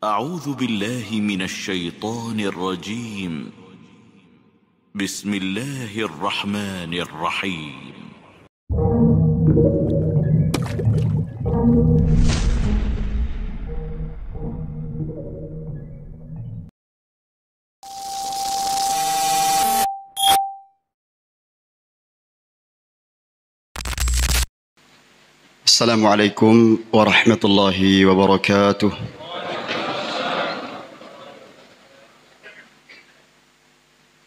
أعوذ بالله من الشيطان الرجيم. بسم الله الرحمن الرحيم. Assalamualaikum warahmatullahi wabarakatuh.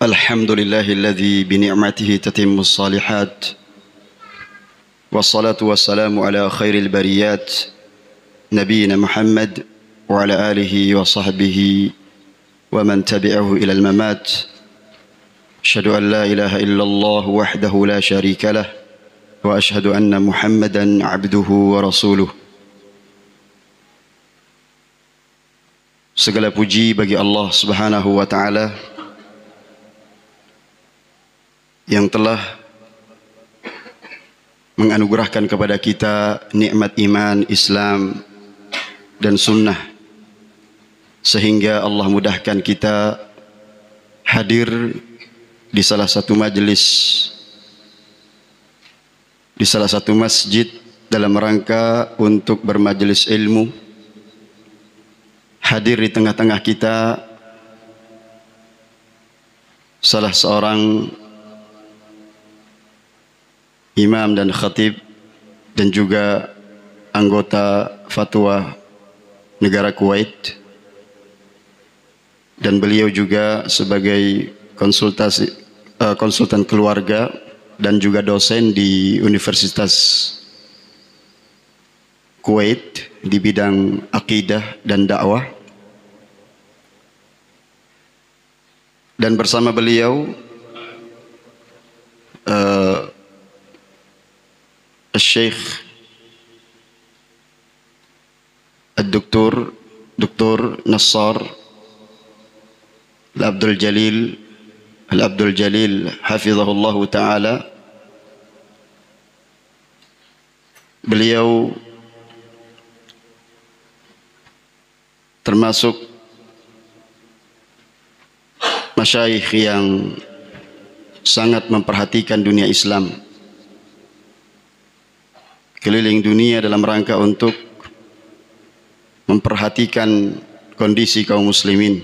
Alhamdulillahilladzi bini'matihi tatimmus salihat. Wassalatu wassalamu ala khairil bariyat Nabiina Muhammad wa ala alihi wa sahbihi wa man tabi'ahu ilal mamat. Asyhadu an la ilaha illallah wahdahu la syarika lah wa asyhadu anna Muhammadan abduhu wa rasuluh. Segala puji bagi Allah Subhanahu wa taala yang telah menganugerahkan kepada kita nikmat iman, Islam dan sunnah, sehingga Allah mudahkan kita hadir di salah satu majelis, di salah satu masjid dalam rangka untuk bermajelis ilmu. Hadir di tengah-tengah kita salah seorang imam dan khatib dan juga anggota fatwa negara Kuwait, dan beliau juga sebagai konsultan keluarga dan juga dosen di Universitas Kuwait di bidang akidah dan dakwah. Dan bersama beliau Syekh Dr. Nassar Al-Abdul Jalil hafizahullah ta'ala. Beliau termasuk masyayikh yang sangat memperhatikan dunia Islam, keliling dunia dalam rangka untuk memperhatikan kondisi kaum muslimin,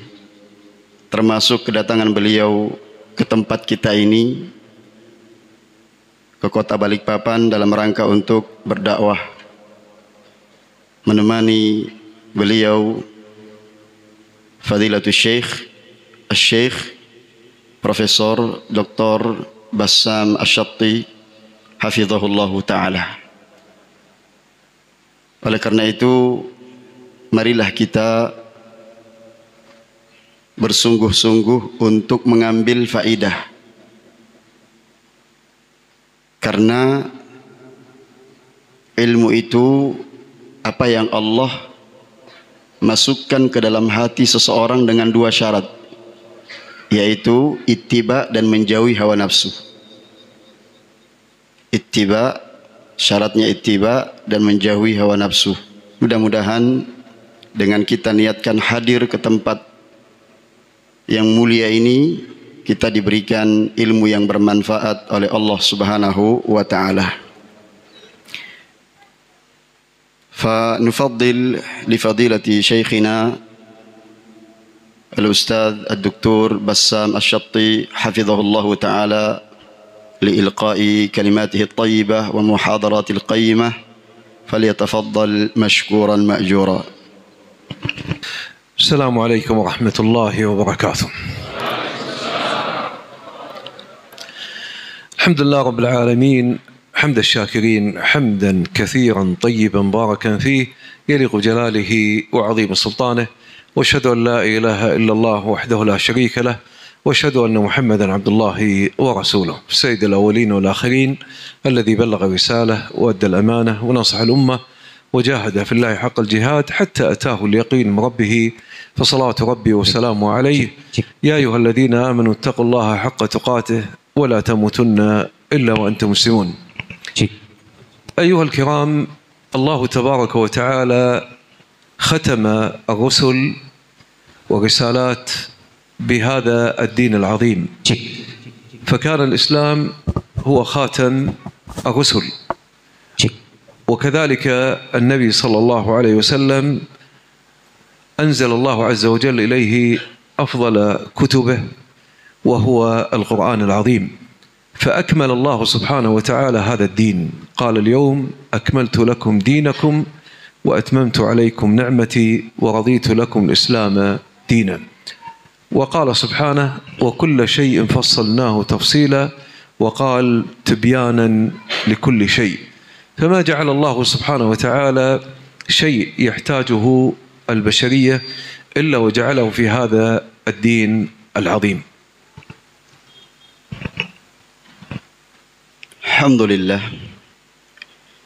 termasuk kedatangan beliau ke tempat kita ini, ke kota Balikpapan, dalam rangka untuk berdakwah. Menemani beliau Fadilatul Syekh Profesor Dr. Bassam Asyatti hafizahullah ta'ala. Oleh karena itu, marilah kita bersungguh-sungguh untuk mengambil faidah, karena ilmu itu apa yang Allah masukkan ke dalam hati seseorang dengan dua syarat, yaitu ittiba dan menjauhi hawa nafsu. Ittiba, syaratnya ittiba dan menjauhi hawa nafsu. Mudah-mudahan dengan kita niatkan hadir ke tempat yang mulia ini, kita diberikan ilmu yang bermanfaat oleh Allah Subhanahu wa ta'ala. فنفضل لفضيلة شيخنا الأستاذ الدكتور بسام الشطي حفظه الله تعالى لإلقاء كلماته الطيبة ومحاضرات القيمة، فليتفضل مشكورا مأجورا. السلام عليكم ورحمة الله وبركاته. الحمد لله رب العالمين، حمد الشاكرين حمدا كثيرا طيبا مباركا فيه يليق جلاله وعظيم سلطانه، واشهد ان لا اله الا الله وحده لا شريك له، واشهد ان محمدا عبد الله ورسوله، سيد الاولين والاخرين الذي بلغ الرساله وادى الامانه ونصح الامه وجاهد في الله حق الجهاد حتى اتاه اليقين من ربه، فصلاه ربي وسلامه عليه. يا ايها الذين امنوا اتقوا الله حق تقاته ولا تموتن الا وانتم مسلمون. أيها الكرام، الله تبارك وتعالى ختم الرسل ورسالات بهذا الدين العظيم، فكان الإسلام هو خاتم الرسل، وكذلك النبي صلى الله عليه وسلم أنزل الله عز وجل إليه أفضل كتبه وهو القرآن العظيم، فأكمل الله سبحانه وتعالى هذا الدين. قال: اليوم أكملت لكم دينكم وأتممت عليكم نعمتي ورضيت لكم الإسلام دينا. وقال سبحانه: وكل شيء فصلناه تفصيلا، وقال: تبيانا لكل شيء. فما جعل الله سبحانه وتعالى شيء يحتاجه البشرية إلا وجعله في هذا الدين العظيم. Alhamdulillah,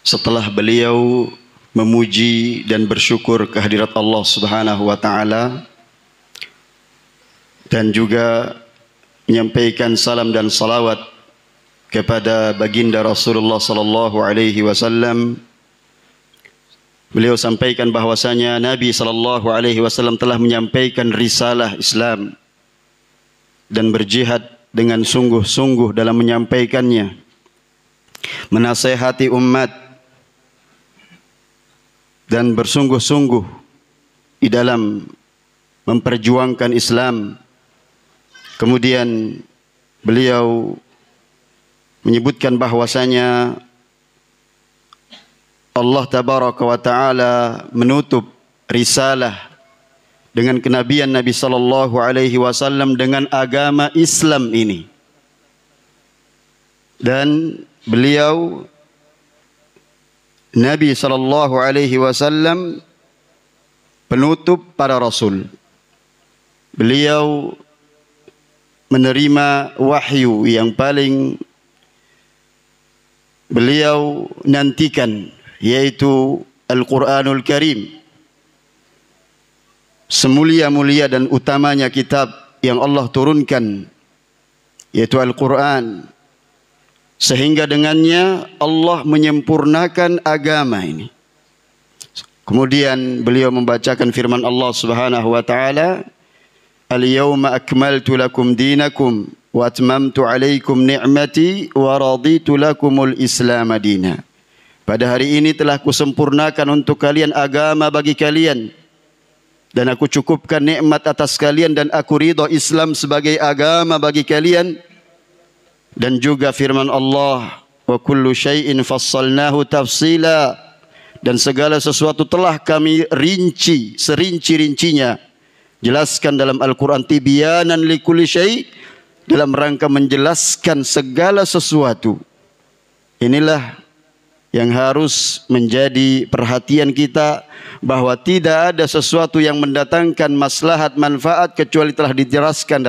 setelah beliau memuji dan bersyukur kehadirat Allah Subhanahu wa taala dan juga menyampaikan salam dan salawat kepada baginda Rasulullah sallallahu alaihi wasallam, beliau sampaikan bahwasanya Nabi sallallahu alaihi wasallam telah menyampaikan risalah Islam dan berjihad dengan sungguh-sungguh dalam menyampaikannya, menasihati umat dan bersungguh-sungguh di dalam memperjuangkan Islam. Kemudian beliau menyebutkan bahwasanya Allah tabaraka wa taala menutup risalah dengan kenabian Nabi sallallahu alaihi wasallam dengan agama Islam ini. Dan beliau Nabi sallallahu alaihi wasallam penutup para rasul. Beliau menerima wahyu yang paling beliau nantikan, yaitu Al-Quranul Karim, semulia-mulia dan utamanya kitab yang Allah turunkan, yaitu Al-Quran, sehingga dengannya Allah menyempurnakan agama ini. Kemudian beliau membacakan firman Allah Subhanahu wa taala, "Al-yawma akmaltu lakum dinakum wa atmamtu alaikum ni'mati wa raditu lakumul Islam dina." Pada hari ini telah kusempurnakan untuk kalian agama bagi kalian, dan aku cukupkan nikmat atas kalian, dan aku ridha Islam sebagai agama bagi kalian. Dan juga firman Allah, wa kullu syai'in fassalnahu tafsila, dan segala sesuatu telah kami rinci serinci-rincinya, jelaskan dalam Al-Quran, tibyanan likulli syai', dalam rangka menjelaskan segala sesuatu. Inilah yang harus menjadi perhatian kita, bahwa tidak ada sesuatu yang mendatangkan maslahat manfaat kecuali telah dijelaskan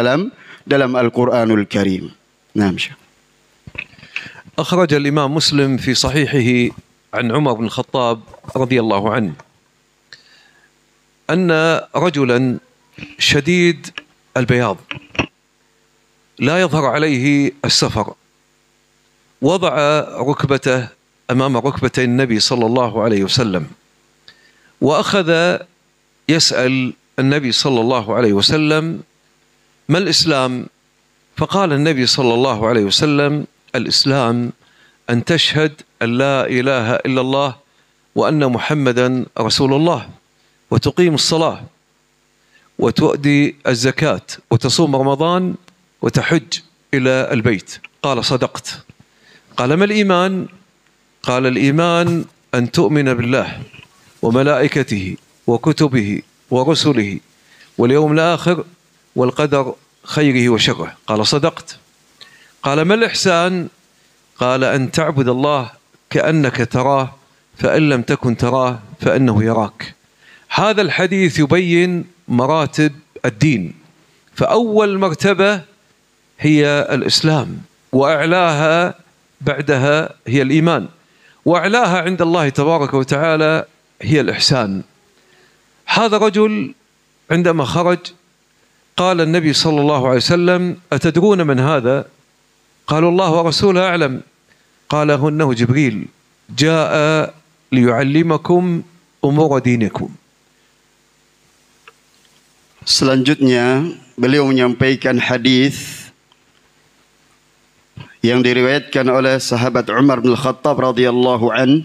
dalam Al-Quranul Karim. نعم. أخرج الإمام مسلم في صحيحه عن عمر بن الخطاب رضي الله عنه أن رجلا شديد البياض لا يظهر عليه السفر وضع ركبته أمام ركبتي النبي صلى الله عليه وسلم، وأخذ يسأل النبي صلى الله عليه وسلم: ما الإسلام؟ فقال النبي صلى الله عليه وسلم: الإسلام أن تشهد أن لا إله إلا الله وأن محمدا رسول الله، وتقيم الصلاة، وتؤدي الزكاة، وتصوم رمضان، وتحج إلى البيت. قال: صدقت. قال: ما الإيمان؟ قال: الإيمان أن تؤمن بالله وملائكته وكتبه ورسله واليوم الآخر والقدر خيره وشره. قال: صدقت. قال: ما الإحسان؟ قال: أن تعبد الله كأنك تراه فإن لم تكن تراه فإنه يراك. هذا الحديث يبين مراتب الدين، فأول مرتبة هي الإسلام، وأعلاها بعدها هي الإيمان، وأعلاها عند الله تبارك وتعالى هي الإحسان. هذا رجل عندما خرج قال النبي صلى الله عليه وسلم: أتدرون من هذا؟ قالوا: الله ورسوله أعلم. قال: إنه جبريل جاء ليعلمكم أمور دينكم. Selanjutnya beliau menyampaikan hadis yang diriwayatkan oleh sahabat Umar bin Khattab radhiyallahu an,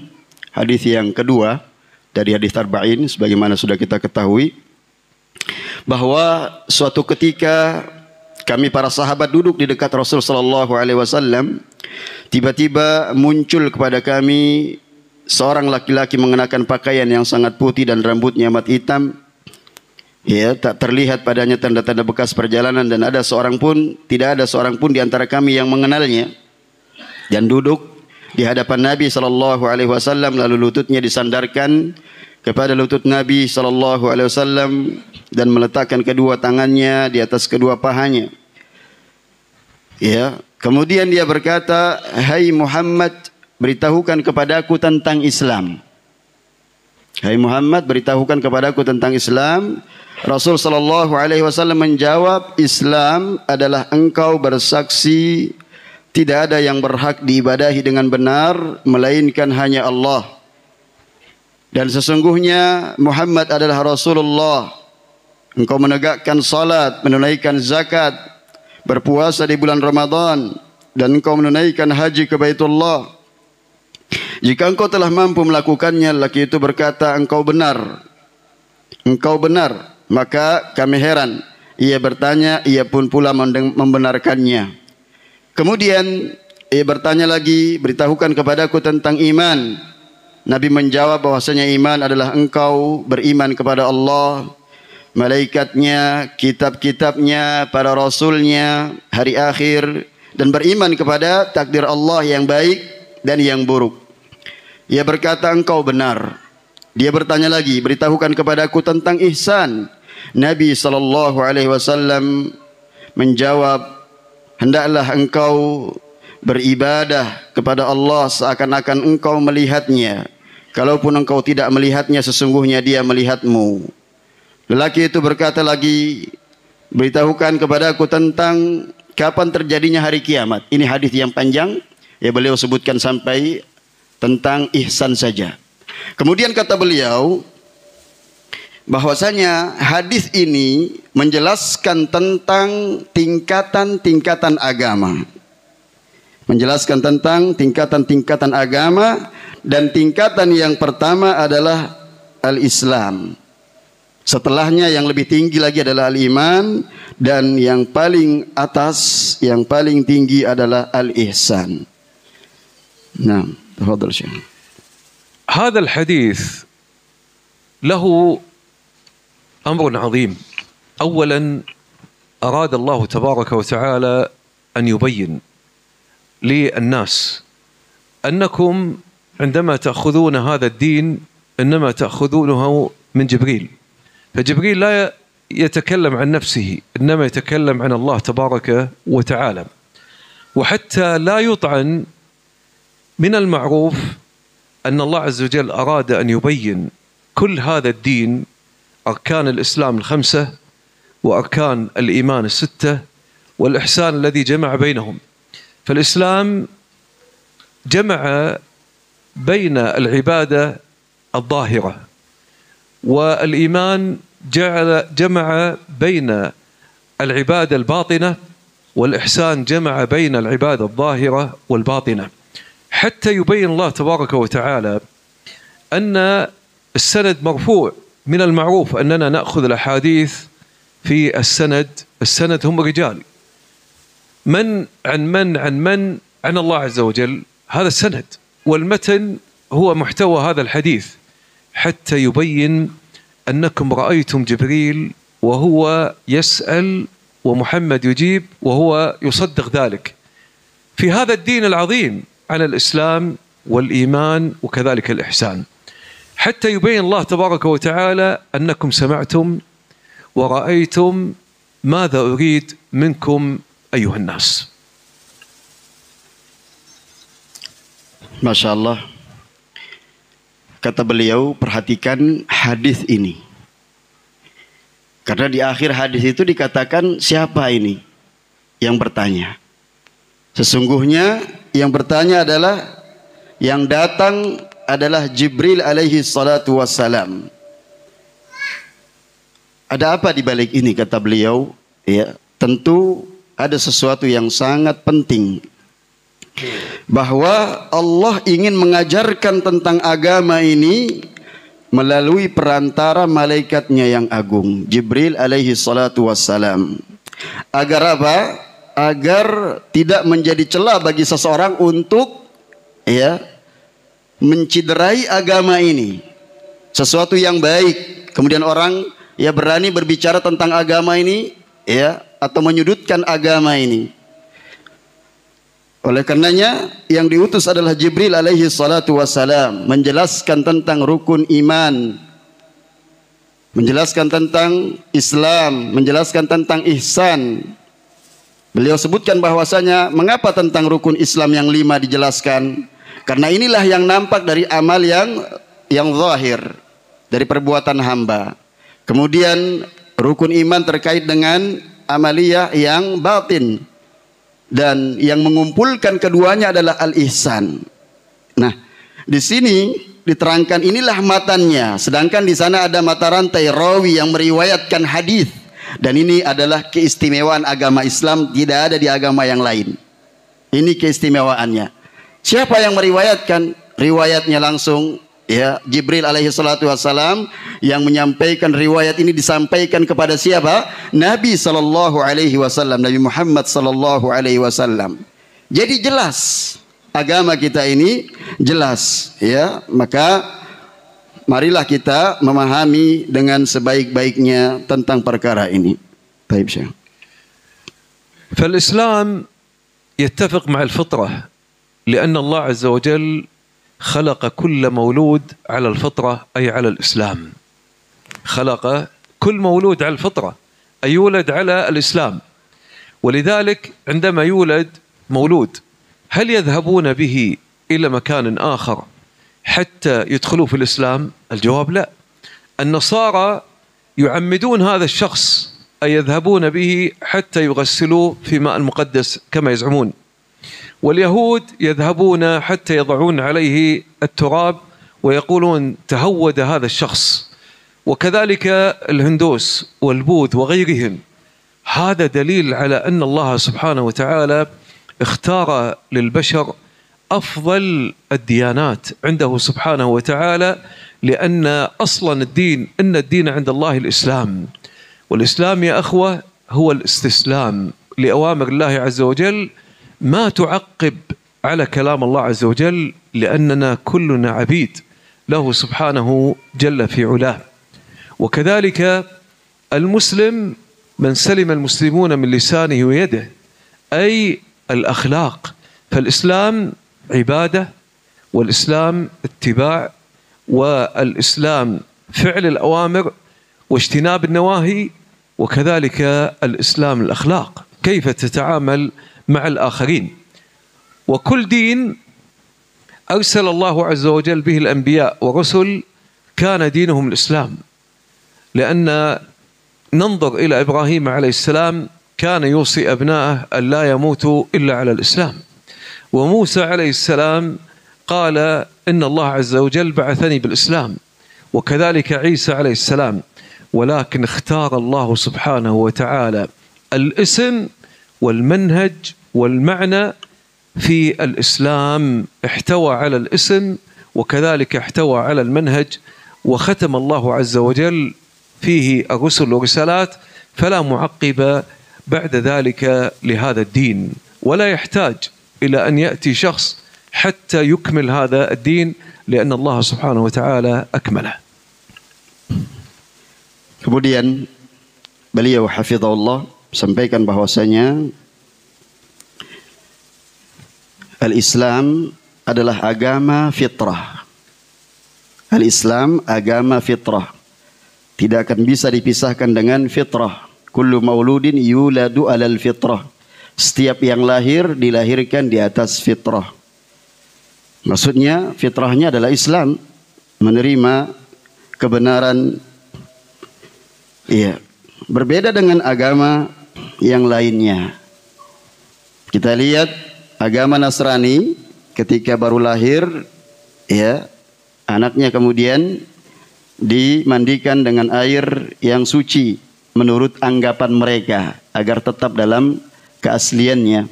hadis yang kedua dari hadis arba'in sebagaimana sudah kita ketahui, bahwa suatu ketika kami para sahabat duduk di dekat Rasul sallallahu alaihi wasallam, tiba-tiba muncul kepada kami seorang laki-laki mengenakan pakaian yang sangat putih dan rambutnya amat hitam. Ya, tak terlihat padanya tanda-tanda bekas perjalanan dan tidak ada seorang pun di antara kami yang mengenalnya. Dan duduk di hadapan Nabi sallallahu alaihi wasallam, lalu lututnya disandarkan kepada lutut Nabi sallallahu alaihi wasallam dan meletakkan kedua tangannya di atas kedua pahanya. Ya, kemudian dia berkata, "Hai Muhammad, beritahukan kepadaku tentang Islam." Hai Muhammad, beritahukan kepadaku tentang Islam. Rasul sallallahu alaihi wasallam menjawab, "Islam adalah engkau bersaksi tidak ada yang berhak diibadahi dengan benar melainkan hanya Allah. Dan sesungguhnya Muhammad adalah Rasulullah. Engkau menegakkan salat, menunaikan zakat, berpuasa di bulan Ramadan, dan engkau menunaikan haji ke Baitullah. Jika engkau telah mampu melakukannya," laki itu berkata, "Engkau benar. Engkau benar." Maka kami heran. Ia bertanya, ia pun pula membenarkannya. Kemudian ia bertanya lagi, "Beritahukan kepadaku tentang iman." Nabi menjawab bahwasanya iman adalah engkau beriman kepada Allah, malaikatnya, kitab-kitabnya, para rasulnya, hari akhir, dan beriman kepada takdir Allah yang baik dan yang buruk. Ia berkata, "Engkau benar." Dia bertanya lagi, "Beritahukan kepadaku tentang ihsan." Nabi sallallahu alaihi wasallam menjawab, "Hendaklah engkau beribadah kepada Allah seakan-akan engkau melihatnya. Kalaupun engkau tidak melihatnya, sesungguhnya dia melihatmu." Lelaki itu berkata lagi, "Beritahukan kepadaku tentang kapan terjadinya hari kiamat." Ini hadis yang panjang, ya, beliau sebutkan sampai tentang ihsan saja. Kemudian kata beliau bahwasanya hadis ini menjelaskan tentang tingkatan-tingkatan agama. Menjelaskan tentang tingkatan-tingkatan agama, dan tingkatan yang pertama adalah al-Islam. Setelahnya yang lebih tinggi lagi adalah al-iman, dan yang paling atas, yang paling tinggi adalah al-ihsan. Nah, tafadhal Syekh. هذا الحديث له أمر عظيم. أولا أراد الله تبارك وتعالى أن يبين للناس أنكم عندما تأخذون هذا الدين إنما تأخذونه من جبريل، فجبريل لا يتكلم عن نفسه إنما يتكلم عن الله تبارك وتعالى. وحتى لا يطعن من المعروف أن الله عز وجل أراد أن يبين كل هذا الدين، أركان الإسلام ال5 وأركان الإيمان ال6 والإحسان الذي جمع بينهم. فالإسلام جمع بين العبادة الظاهرة، والإيمان جمع بين العبادة الباطنة، والإحسان جمع بين العبادة الظاهرة والباطنة، حتى يبين الله تبارك وتعالى أن السند مرفوع. من المعروف أننا نأخذ الأحاديث في السند هم رجال، من عن الله عز وجل، هذا السند، والمتن هو محتوى هذا الحديث، حتى يبين أنكم رأيتم جبريل وهو يسأل ومحمد يجيب وهو يصدق ذلك في هذا الدين العظيم على الإسلام والإيمان وكذلك الإحسان، حتى يبين الله تبارك وتعالى أنكم سمعتم ورأيتم ماذا أريد منكم أيها الناس. Masya Allah. Kata beliau, perhatikan hadis ini. Karena di akhir hadis itu dikatakan siapa ini yang bertanya. Sesungguhnya yang bertanya adalah, yang datang adalah Jibril alaihi salatu wassalam. Ada apa di balik ini, kata beliau? Ya, tentu ada sesuatu yang sangat penting, bahwa Allah ingin mengajarkan tentang agama ini melalui perantara malaikatnya yang agung, Jibril alaihi salatu wassalam. Agar apa? Agar tidak menjadi celah bagi seseorang untuk menciderai agama ini. Sesuatu yang baik, kemudian orang berani berbicara tentang agama ini, atau menyudutkan agama ini. Oleh karenanya yang diutus adalah Jibril alaihi salatu wassalam, menjelaskan tentang rukun iman, menjelaskan tentang Islam, menjelaskan tentang ihsan. Beliau sebutkan bahwasanya mengapa tentang rukun Islam yang 5 dijelaskan? Karena inilah yang nampak dari amal yang zahir, dari perbuatan hamba. Kemudian rukun iman terkait dengan amaliyah yang batin, dan yang mengumpulkan keduanya adalah al-ihsan. Nah, di sini diterangkan inilah matannya, sedangkan di sana ada mata rantai rawi yang meriwayatkan hadis, dan ini adalah keistimewaan agama Islam, tidak ada di agama yang lain. Ini keistimewaannya. Siapa yang meriwayatkan? Riwayatnya langsung Jibril alaihi salatu wassalam, yang menyampaikan riwayat ini disampaikan kepada siapa? Nabi sallallahu alaihi wasallam, Nabi Muhammad sallallahu alaihi wasallam. Jadi jelas agama kita ini jelas, maka marilah kita memahami dengan sebaik-baiknya tentang perkara ini. Baik, Syekh. فالإسلام يتفق مع الفطرة لأن الله عز وجل خلق كل مولود على الفطرة أي على الإسلام. خلق كل مولود على الفطرة أي يولد على الإسلام. ولذلك عندما يولد مولود هل يذهبون به إلى مكان آخر حتى يدخلوا في الإسلام؟ الجواب لا. النصارى يعمدون هذا الشخص أي يذهبون به حتى يغسلوه في ماء مقدس كما يزعمون. واليهود يذهبون حتى يضعون عليه التراب ويقولون تهود هذا الشخص. وكذلك الهندوس والبوذ وغيرهم. هذا دليل على أن الله سبحانه وتعالى اختار للبشر أفضل الديانات عنده سبحانه وتعالى، لأن أصلا الدين إن الدين عند الله الإسلام. والإسلام يا أخوة هو الاستسلام لأوامر الله عز وجل، ما تعقب على كلام الله عز وجل، لأننا كلنا عبيد له سبحانه جل في علاه. وكذلك المسلم من سلم المسلمون من لسانه ويده، أي الأخلاق. فالإسلام عبادة، والإسلام اتباع، والإسلام فعل الأوامر واجتناب النواهي، وكذلك الإسلام الأخلاق، كيف تتعامل مع الآخرين. وكل دين أرسل الله عز وجل به الأنبياء ورسل كان دينهم الإسلام، لأن ننظر إلى إبراهيم عليه السلام كان يوصي أبناءه أن لا يموتوا إلا على الإسلام. وموسى عليه السلام قال إن الله عز وجل بعثني بالإسلام، وكذلك عيسى عليه السلام. ولكن اختار الله سبحانه وتعالى الاسم والمنهج والمعنى في الإسلام، احتوى على الاسم وكذلك احتوى على المنهج، وختم الله عز وجل فيه الرسل والرسالات، فلا معقب بعد ذلك لهذا الدين، ولا يحتاج إلى أن يأتي شخص حتى يكمل هذا الدين، لأن الله سبحانه وتعالى أكمله. Kemudian beliau hafizahullah sampaikan bahwasanya al-Islam adalah agama fitrah. Al-Islam agama fitrah, tidak akan bisa dipisahkan dengan fitrah. Kullu mauludin yuladu alal fitrah. Setiap yang lahir dilahirkan di atas fitrah. Maksudnya fitrahnya adalah Islam, menerima kebenaran. Iya, berbeda dengan agama yang lainnya. Kita lihat agama Nasrani ketika baru lahir, anaknya kemudian dimandikan dengan air yang suci menurut anggapan mereka agar tetap dalam keasliannya.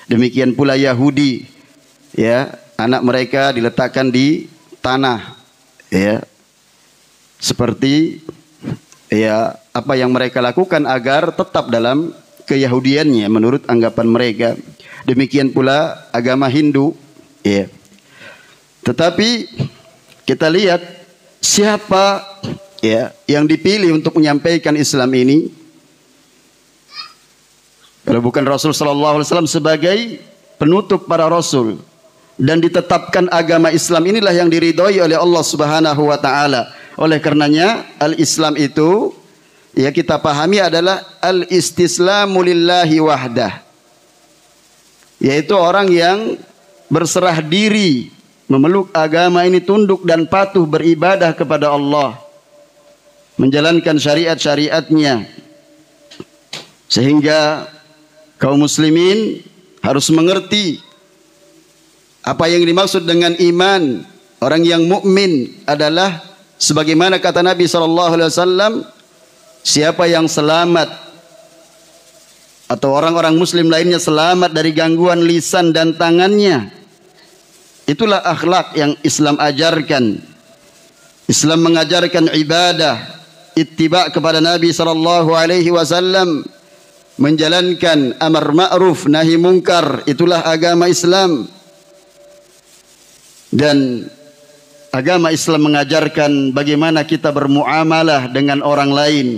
Demikian pula Yahudi, ya, anak mereka diletakkan di tanah, ya, seperti ya apa yang mereka lakukan agar tetap dalam keyahudiannya menurut anggapan mereka. Demikian pula agama Hindu, ya. Tetapi kita lihat siapa, ya, yang dipilih untuk menyampaikan Islam ini. Kalau bukan Rasul sallallahu alaihi wasallam sebagai penutup para rasul, dan ditetapkan agama Islam inilah yang diridhoi oleh Allah Subhanahu wa taala. Oleh karenanya al-Islam itu, ya, kita pahami adalah al-istislamu lillahi wahdah, yaitu orang yang berserah diri, memeluk agama ini, tunduk dan patuh beribadah kepada Allah, menjalankan syariat-syariatnya. Sehingga kaum muslimin harus mengerti apa yang dimaksud dengan iman. Orang yang mukmin adalah sebagaimana kata Nabi SAW, siapa yang selamat atau orang-orang muslim lainnya selamat dari gangguan lisan dan tangannya, itulah akhlak yang Islam ajarkan. Islam mengajarkan ibadah, ittiba kepada Nabi SAW, menjalankan amar ma'ruf nahi mungkar, itulah agama Islam. Dan agama Islam mengajarkan bagaimana kita bermuamalah dengan orang lain.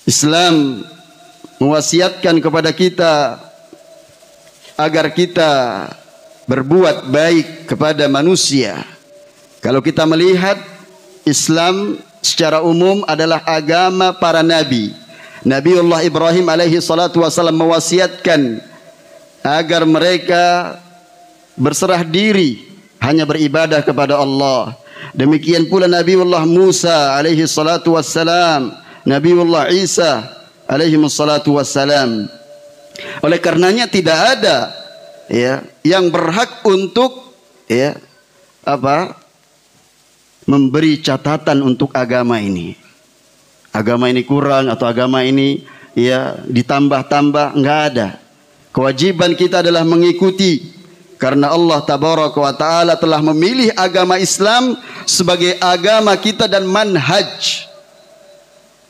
Islam mewasiatkan kepada kita agar kita berbuat baik kepada manusia. Kalau kita melihat Islam secara umum adalah agama para nabi. Nabiullah Ibrahim alaihi salatu wasallam mewasiatkan agar mereka berserah diri hanya beribadah kepada Allah. Demikian pula Nabiullah Musa alaihi salatu wassalam, Nabiullah Isa alaihi salatu wassalam. Oleh karenanya tidak ada, ya, yang berhak untuk, ya, memberi catatan untuk agama ini. Agama ini kurang atau agama ini, ya, ditambah-tambah, enggak ada. Kewajiban kita adalah mengikuti, karena Allah tabaraka wa taala telah memilih agama Islam sebagai agama kita dan manhaj,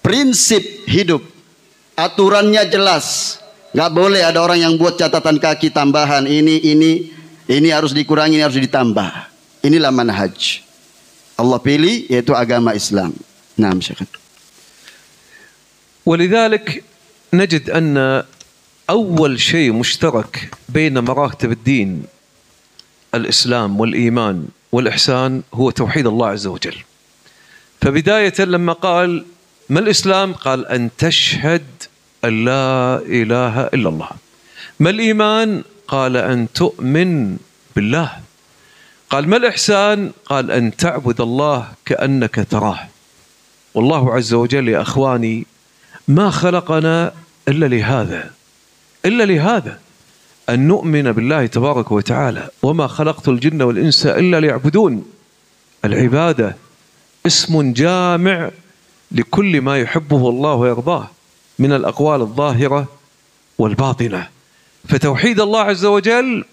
prinsip hidup. Aturannya jelas. Enggak boleh ada orang yang buat catatan kaki tambahan, ini harus dikurangi, ini harus ditambah. Inilah manhaj Allah pilih, yaitu agama Islam. Naam, Syekh. ولذلك نجد أن أول شيء مشترك بين مراتب الدين الإسلام والإيمان والإحسان هو توحيد الله عز وجل. فبداية لما قال ما الإسلام؟ قال أن تشهد أن لا إله إلا الله. ما الإيمان؟ قال أن تؤمن بالله. قال ما الإحسان؟ قال أن تعبد الله كأنك تراه. والله عز وجل يا أخواني ما خلقنا إلا لهذا أن نؤمن بالله تبارك وتعالى. وما خلقت الجن والإنس إلا ليعبدون. العبادة اسم جامع لكل ما يحبه الله ويرضاه من الأقوال الظاهرة والباطنة. فتوحيد الله عز وجل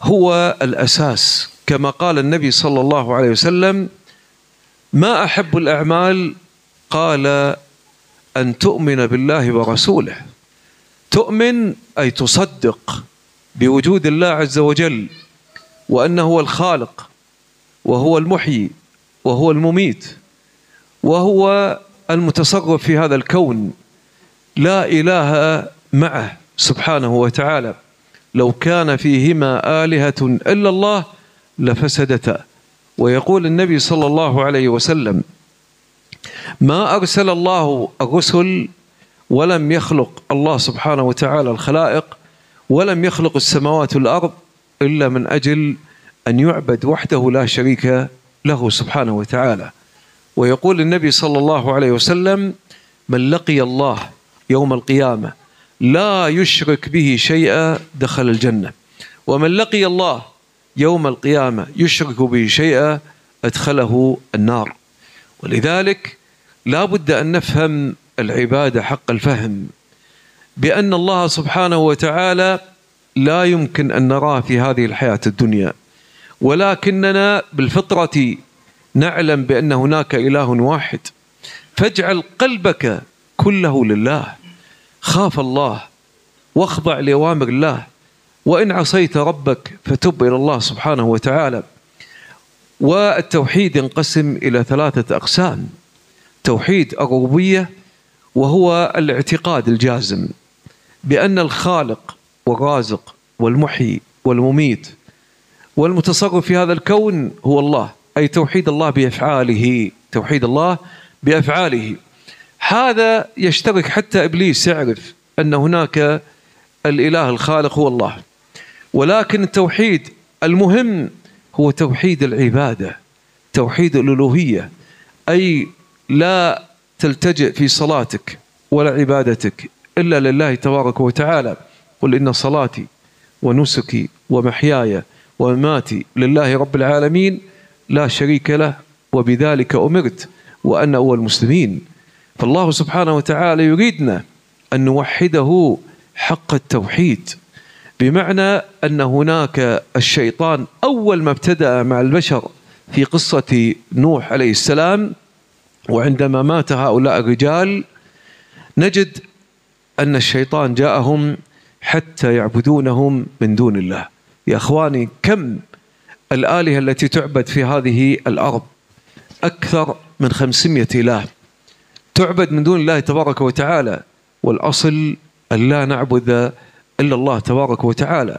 هو الأساس، كما قال النبي صلى الله عليه وسلم ما أحب الأعمال؟ قال أن تؤمن بالله ورسوله. تؤمن أي تصدق بوجود الله عز وجل، وأنه هو الخالق وهو المحيي وهو المميت وهو المتصرف في هذا الكون، لا إله معه سبحانه وتعالى. لو كان فيهما آلهة إلا الله لفسدتا. ويقول النبي صلى الله عليه وسلم ما أرسل الله الرسل ولم يخلق الله سبحانه وتعالى الخلائق ولم يخلق السماوات والأرض إلا من أجل أن يعبد وحده لا شريك له سبحانه وتعالى. ويقول النبي صلى الله عليه وسلم من لقي الله يوم القيامة لا يشرك به شيئا دخل الجنة، ومن لقي الله يوم القيامة يشرك به شيئا أدخله النار. ولذلك لا بد أن نفهم العبادة حق الفهم، بأن الله سبحانه وتعالى لا يمكن أن نراه في هذه الحياة الدنيا، ولكننا بالفطرة نعلم بأن هناك إله واحد. فاجعل قلبك كله لله، خاف الله واخضع لأوامر الله، وإن عصيت ربك فتب إلى الله سبحانه وتعالى. والتوحيد ينقسم إلى 3 أقسام: توحيد الربوبية، وهو الاعتقاد الجازم بأن الخالق والرازق والمحيي والمميت والمتصرف في هذا الكون هو الله، أي توحيد الله بأفعاله، توحيد الله بأفعاله. هذا يشترك حتى إبليس يعرف أن هناك الإله الخالق هو الله. ولكن التوحيد المهم هو توحيد العبادة، توحيد الألوهية، أي لا تلتجئ في صلاتك ولا عبادتك إلا لله تبارك وتعالى. قل إن صلاتي ونسكي ومحياي ومماتي لله رب العالمين لا شريك له وبذلك أمرت وأنا أول المسلمين. فالله سبحانه وتعالى يريدنا أن نوحده حق التوحيد، بمعنى أن هناك الشيطان أول ما ابتدأ مع البشر في قصة نوح عليه السلام، وعندما مات هؤلاء الرجال نجد أن الشيطان جاءهم حتى يعبدونهم من دون الله. يا أخواني، كم الآلهة التي تعبد في هذه الأرض؟ أكثر من 500 إله تعبد من دون الله تبارك وتعالى. والأصل أن لا نعبد إلا الله تبارك وتعالى،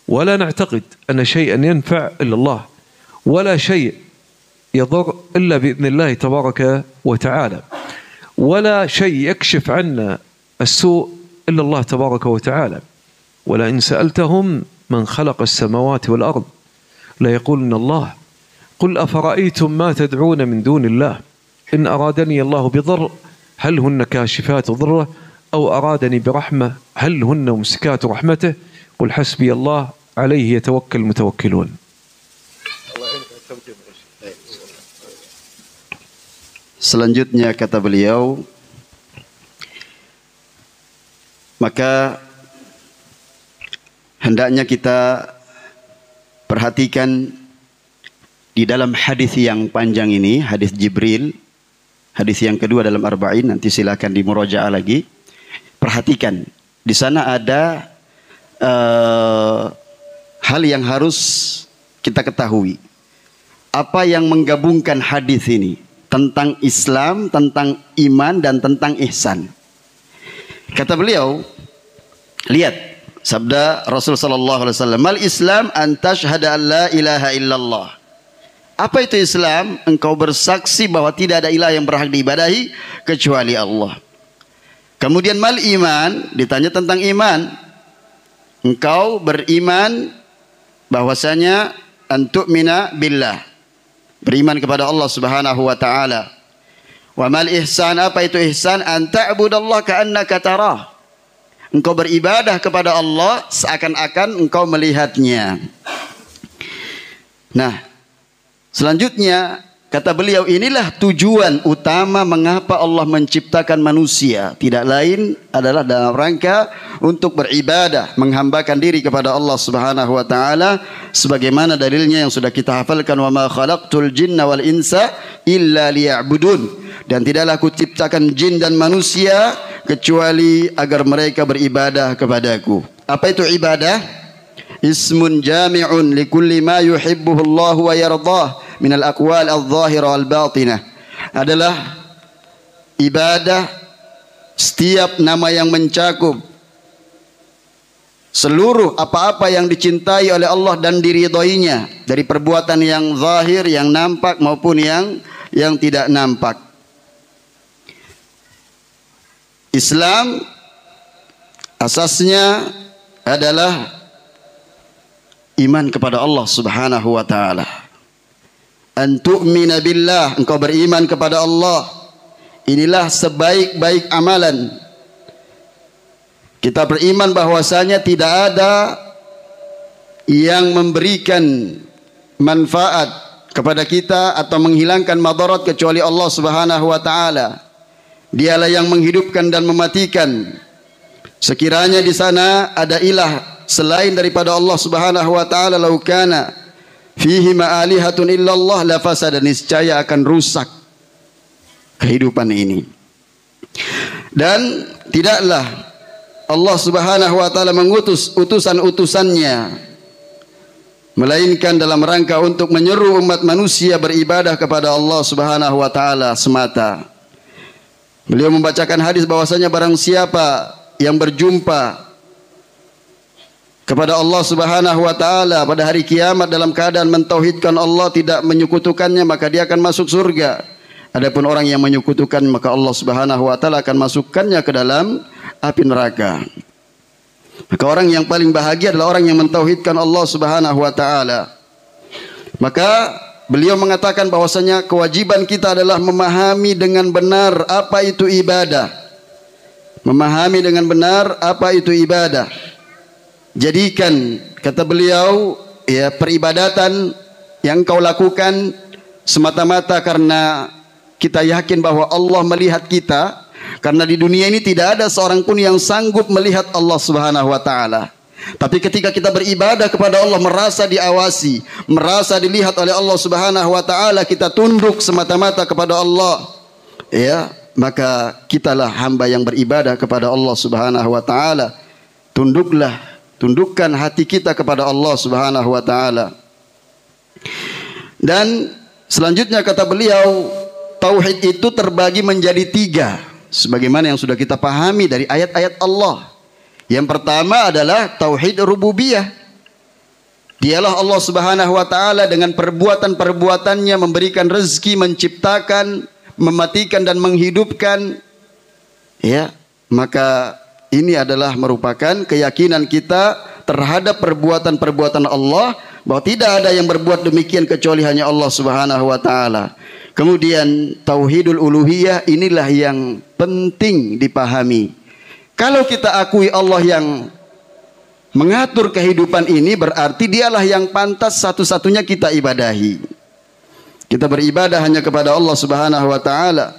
ولا نعتقد أن شيئا ينفع إلا الله، ولا شيء يضر إلا بإذن الله تبارك وتعالى، ولا شيء يكشف عنا السوء إلا الله تبارك وتعالى. ولئن سألتهم من خلق السماوات والأرض ليقولن الله قل أفرأيتم ما تدعون من دون الله إن أرادني الله بضر هل هن كاشفات ضره أو أرادني برحمة هل هن ممسكات رحمته قل حسبي الله عليه يتوكل المتوكلون. Selanjutnya kata beliau, maka hendaknya kita perhatikan di dalam hadis yang panjang ini, hadis Jibril, hadis yang kedua dalam Arba'in, nanti silakan dimurajaah lagi. Perhatikan, di sana ada hal yang harus kita ketahui. Apa yang menggabungkan hadis ini tentang Islam, tentang iman, dan tentang ihsan. Kata beliau, lihat sabda Rasul sallallahu alaihi wasallam, "Mal Islam an tashhada an la ilaha illallah." Apa itu Islam? Engkau bersaksi bahwa tidak ada ilah yang berhak diibadahi kecuali Allah. Kemudian mal iman, ditanya tentang iman. Engkau beriman bahwasanya an tu'mina billah, beriman kepada Allah Subhanahu wa taala. Wa mal ihsan, apa itu ihsan? An ta'budallaha ka'annaka tarah. Engkau beribadah kepada Allah seakan-akan engkau melihatnya. Nah, selanjutnya kata beliau, inilah tujuan utama mengapa Allah menciptakan manusia. Tidak lain adalah dalam rangka untuk beribadah, menghambakan diri kepada Allah Subhanahu wa taala, sebagaimana dalilnya yang sudah kita hafalkan, wa ma khalaqtul jinna wal insa illa liya'budun. Dan tidaklah aku ciptakan jin dan manusia kecuali agar mereka beribadah kepadaku. Apa itu ibadah? Ismun jami'un likulli ma yuhibbuhu Allah wa yardah minal aqwal al-zahira wal batinah. Adalah ibadah setiap nama yang mencakup seluruh apa-apa yang dicintai oleh Allah dan diridhoinya, dari perbuatan yang zahir, yang nampak maupun yang tidak nampak. Islam asasnya adalah iman kepada Allah Subhanahu wa taala. An tu'mina billah, engkau beriman kepada Allah. Inilah sebaik-baik amalan. Kita beriman bahwasanya tidak ada yang memberikan manfaat kepada kita atau menghilangkan madarat kecuali Allah Subhanahu wa taala. Dialah yang menghidupkan dan mematikan. Sekiranya di sana ada ilah selain daripada Allah Subhanahu wa taala, lau kana fihi ma'alihatun illallah la fasada, niscaya akan rusak kehidupan ini. Dan tidaklah Allah Subhanahu wa taala mengutus utusan-utusannya melainkan dalam rangka untuk menyeru umat manusia beribadah kepada Allah Subhanahu wa taala semata. Beliau membacakan hadis bahwasanya barang siapa yang berjumpa kepada Allah Subhanahu wa taala pada hari kiamat dalam keadaan mentauhidkan Allah, tidak menyekutukannya, maka dia akan masuk surga. Adapun orang yang menyekutukan, maka Allah Subhanahu wa taala akan masukkannya ke dalam api neraka. Maka orang yang paling bahagia adalah orang yang mentauhidkan Allah Subhanahu wa taala. Maka beliau mengatakan bahwasanya kewajiban kita adalah memahami dengan benar apa itu ibadah. Memahami dengan benar apa itu ibadah. Jadikan, kata beliau, ya, peribadatan yang kau lakukan semata-mata karena kita yakin bahwa Allah melihat kita. Karena di dunia ini tidak ada seorang pun yang sanggup melihat Allah Subhanahu wa taala. Tapi ketika kita beribadah kepada Allah, merasa diawasi, merasa dilihat oleh Allah Subhanahu wa taala, kita tunduk semata-mata kepada Allah, ya, maka kitalah hamba yang beribadah kepada Allah Subhanahu wa taala. Tundukkan hati kita kepada Allah Subhanahu wa taala. Dan selanjutnya kata beliau, tauhid itu terbagi menjadi 3 sebagaimana yang sudah kita pahami dari ayat-ayat Allah. Yang pertama adalah tauhid rububiyah. Dialah Allah Subhanahu wa taala dengan perbuatan-perbuatannya memberikan rezeki, menciptakan, mematikan dan menghidupkan. Ya, maka ini adalah merupakan keyakinan kita terhadap perbuatan-perbuatan Allah, bahwa tidak ada yang berbuat demikian kecuali hanya Allah Subhanahu wa taala. Kemudian tauhidul uluhiyah, inilah yang penting dipahami. Kalau kita akui Allah yang mengatur kehidupan ini, berarti dialah yang pantas satu-satunya kita ibadahi. Kita beribadah hanya kepada Allah Subhanahu wa taala.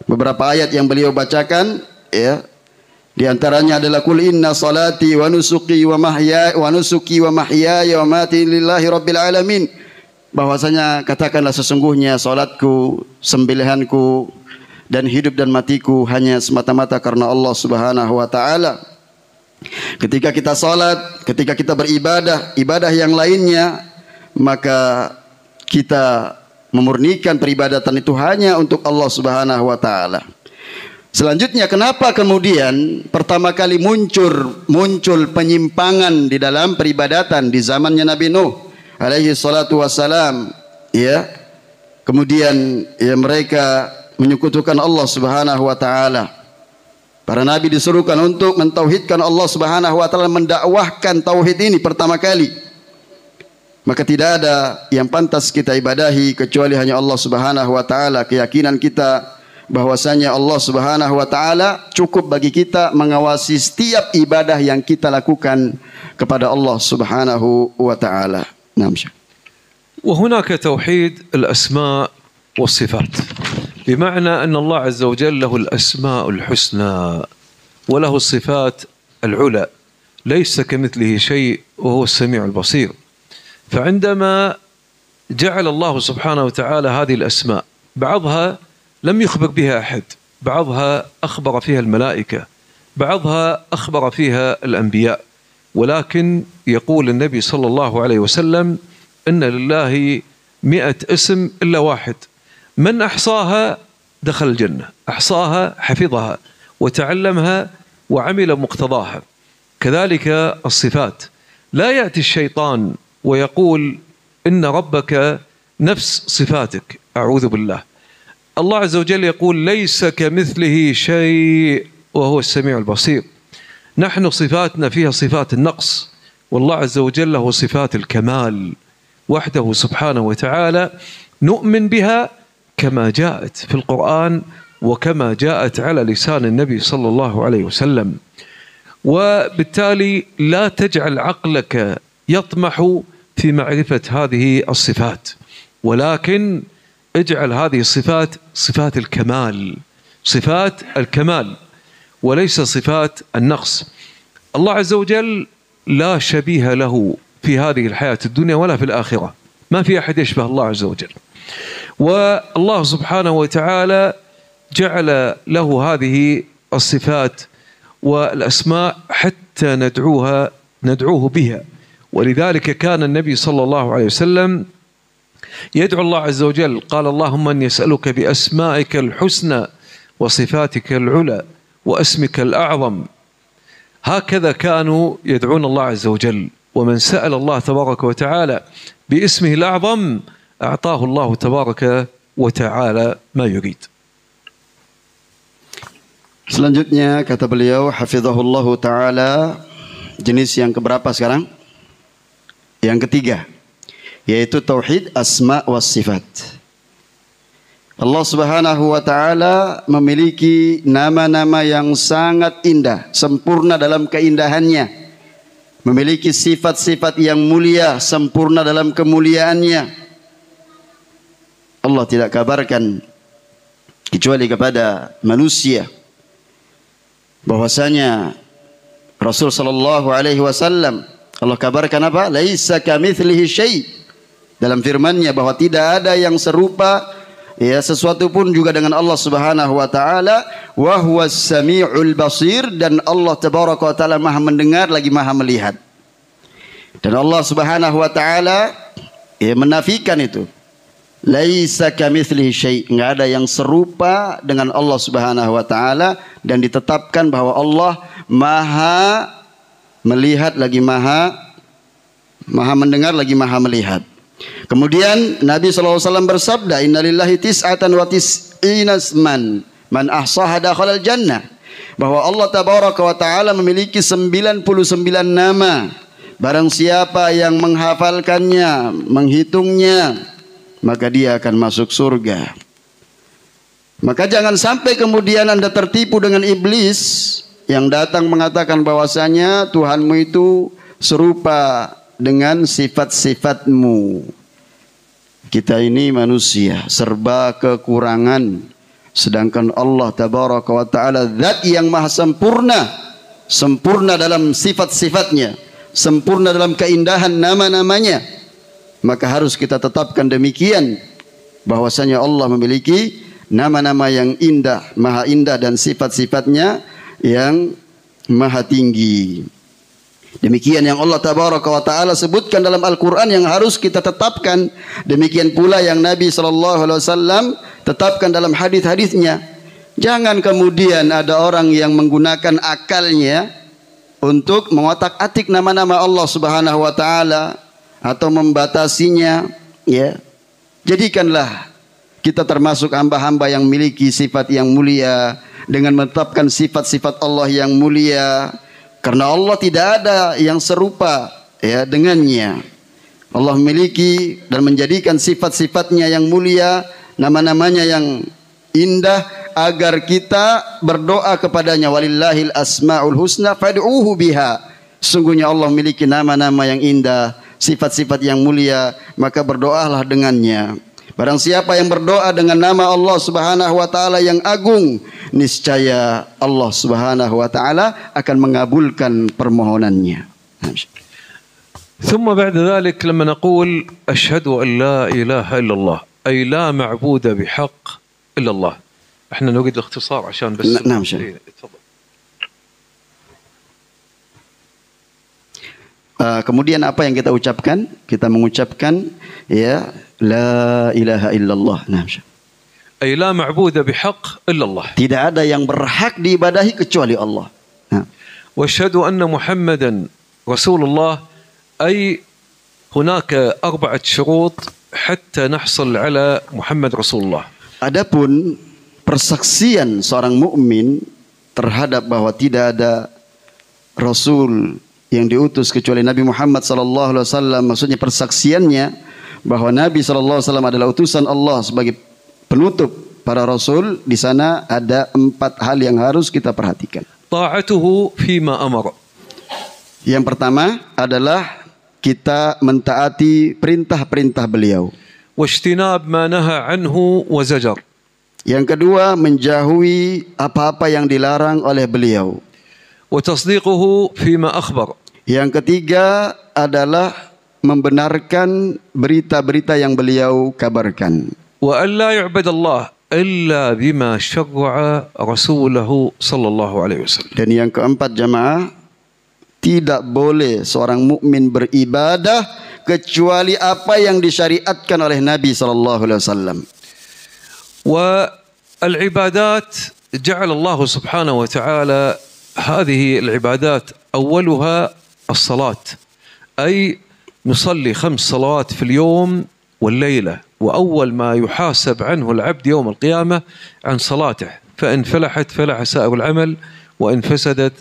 Beberapa ayat yang beliau bacakan, ya, di antaranya adalah qul inna salati wa nusuki wa mahyaya wa mati lillahi rabbil alamin. Bahwasanya katakanlah sesungguhnya salatku, sembelihanku dan hidup dan matiku hanya semata-mata karena Allah Subhanahu wa taala. Ketika kita salat, ketika kita beribadah, ibadah yang lainnya, maka kita memurnikan peribadatan itu hanya untuk Allah Subhanahu wa taala. Selanjutnya, kenapa kemudian pertama kali muncul penyimpangan di dalam peribadatan di zamannya Nabi Nuh alaihi salatu wassalam, ya. Kemudian ya, mereka menyekutukan Allah Subhanahu wa taala. Para nabi disuruhkan untuk mentauhidkan Allah Subhanahu wa taala, mendakwahkan tauhid ini pertama kali. Maka tidak ada yang pantas kita ibadahi kecuali hanya Allah Subhanahu wa taala. Keyakinan kita bahwasanya Allah Subhanahu wa taala cukup bagi kita mengawasi setiap ibadah yang kita lakukan kepada Allah Subhanahu wa taala. Naam. وهناك توحيد الأسماء والصفات، بمعنى أن الله عز وجل له الأسماء الحسنى وله الصفات العلى، ليس كمثله شيء وهو السميع البصير. فعندما جعل الله سبحانه وتعالى هذه الأسماء، بعضها لم يخبر بها أحد، بعضها أخبر فيها الملائكة، بعضها أخبر فيها الأنبياء، ولكن يقول النبي صلى الله عليه وسلم إن لله 100 اسم إلا واحد، من أحصاها دخل الجنة، أحصاها حفظها وتعلمها وعمل مقتضاها. كذلك الصفات، لا يأتي الشيطان ويقول إن ربك نفس صفاتك، أعوذ بالله. الله عز وجل يقول ليس كمثله شيء وهو السميع البصير. نحن صفاتنا فيها صفات النقص، والله عز وجل له صفات الكمال وحده سبحانه وتعالى، نؤمن بها كما جاءت في القرآن وكما جاءت على لسان النبي صلى الله عليه وسلم. وبالتالي لا تجعل عقلك يطمح في معرفة هذه الصفات، ولكن اجعل هذه الصفات صفات الكمال، صفات الكمال وليس صفات النقص. الله عز وجل لا شبيه له في هذه الحياة الدنيا ولا في الآخرة، ما في أحد يشبه الله عز وجل. والله سبحانه وتعالى جعل له هذه الصفات والأسماء حتى ندعوه بها. ولذلك كان النبي صلى الله عليه وسلم يدعو الله عز وجل، قال اللهم أني أسألك بأسمائك الحسنى وصفاتك العلى واسمك الأعظم. هكذا كانوا يدعون الله عز وجل، ومن سأل الله تبارك وتعالى باسمه الأعظم أعطاه الله تبارك وتعالى ما يريد. Selanjutnya kata beliau hafizahullahu taala, jenis yang keberapa sekarang? Yang ketiga, yaitu tauhid asma was sifat. Allah Subhanahu wa taala memiliki nama-nama yang sangat indah, sempurna dalam keindahannya. Memiliki sifat-sifat yang mulia, sempurna dalam kemuliaannya. Allah tidak kabarkan kecuali kepada manusia bahwasanya Rasul sallallahu alaihi wasallam, Allah kabarkan apa? Laisa kamitslihi syai'. Dalam firman-Nya bahwa tidak ada yang serupa ya sesuatu pun juga dengan Allah Subhanahu wa taala, wa huwas samiul basir, dan Allah tabaraka wa taala Maha mendengar lagi Maha melihat. Dan Allah Subhanahu wa taala ya menafikan itu. Laisa kamitslihi syai', enggak ada yang serupa dengan Allah Subhanahu wa taala, dan ditetapkan bahwa Allah Maha melihat lagi Maha mendengar lagi Maha melihat. Kemudian Nabi SAW bersabda, innalillahi tis'atan wa tis'ina isman man ahsaha dakhalal jannah, bahwa Allah tabaraka wa taala memiliki 99 nama. Barang siapa yang menghafalkannya, menghitungnya, maka dia akan masuk surga. Maka jangan sampai kemudian Anda tertipu dengan iblis yang datang mengatakan bahwasanya Tuhanmu itu serupa dengan sifat-sifatmu. Kita ini manusia, serba kekurangan. Sedangkan Allah tabaraka wa ta'ala zat yang maha sempurna, sempurna dalam sifat-sifatnya, sempurna dalam keindahan nama-namanya. Maka harus kita tetapkan demikian, bahwasanya Allah memiliki nama-nama yang indah, maha indah, dan sifat-sifatnya yang maha tinggi. Demikian yang Allah tabaraka wa ta'ala sebutkan dalam Al-Quran yang harus kita tetapkan. Demikian pula yang Nabi SAW tetapkan dalam hadis-hadisnya. Jangan kemudian ada orang yang menggunakan akalnya untuk mengotak-atik nama-nama Allah Subhanahu wa ta'ala atau membatasinya, ya. Jadikanlah kita termasuk hamba-hamba yang memiliki sifat yang mulia dengan menetapkan sifat-sifat Allah yang mulia, karena Allah tidak ada yang serupa ya dengannya. Allah memiliki dan menjadikan sifat-sifatnya yang mulia, nama-namanya yang indah, agar kita berdoa kepadanya. Walillahil asmaul husna fad'uhu biha. Sungguhnya Allah memiliki nama-nama yang indah, sifat-sifat yang mulia, maka berdoalah dengannya. Barang siapa yang berdoa dengan nama Allah Subhanahu wa taala yang agung, niscaya Allah Subhanahu wa taala akan mengabulkan permohonannya. ثم بعد ذلك لما نقول أشهد أن لا إله إلا الله، أي لا معبود بحق إلا الله. احنا نريد الاختصار عشان بس. نعم شيخ. تفضل. Kemudian apa yang kita ucapkan? Kita mengucapkan ya la ilaha illallah. Nah, أي لا معبود بحق إلا الله. Tidak ada yang berhak diibadahi kecuali Allah. Nah. وأشهد أن محمدا رسول الله، أي هناك 4 شروط حتى نحصل على محمد رسول الله. Adapun persaksian seorang mukmin terhadap bahwa tidak ada rasul yang diutus kecuali Nabi Muhammad sallallahu alaihi wasallam, maksudnya persaksiannya bahwa Nabi sallallahu alaihi wasallam adalah utusan Allah sebagai penutup para rasul, di sana ada 4 hal yang harus kita perhatikan. Ta'atuhu fima amara. Yang pertama adalah kita mentaati perintah-perintah beliau. واجتناب ما نهى عنه وزجر. Yang kedua, menjauhi apa-apa yang dilarang oleh beliau. وتصديقه فيما أخبر. Yang ketiga adalah membenarkan berita-berita yang beliau kabarkan. وأن لا يعبد الله إلا بما شرع رسوله صلى الله عليه وسلم. Dan yang keempat jamaah, tidak boleh seorang mukmin beribadah kecuali apa yang disyariatkan oleh Nabi sallallahu alaihi wasallam. والعبادات جعل الله سبحانه وتعالى هذه العبادات أولها الصلاة، أي نصلي 5 صلوات في اليوم والليلة، وأول ما يحاسب عنه العبد يوم القيامة عن صلاته، فإن فلحت فلح سائر العمل، وإن فسدت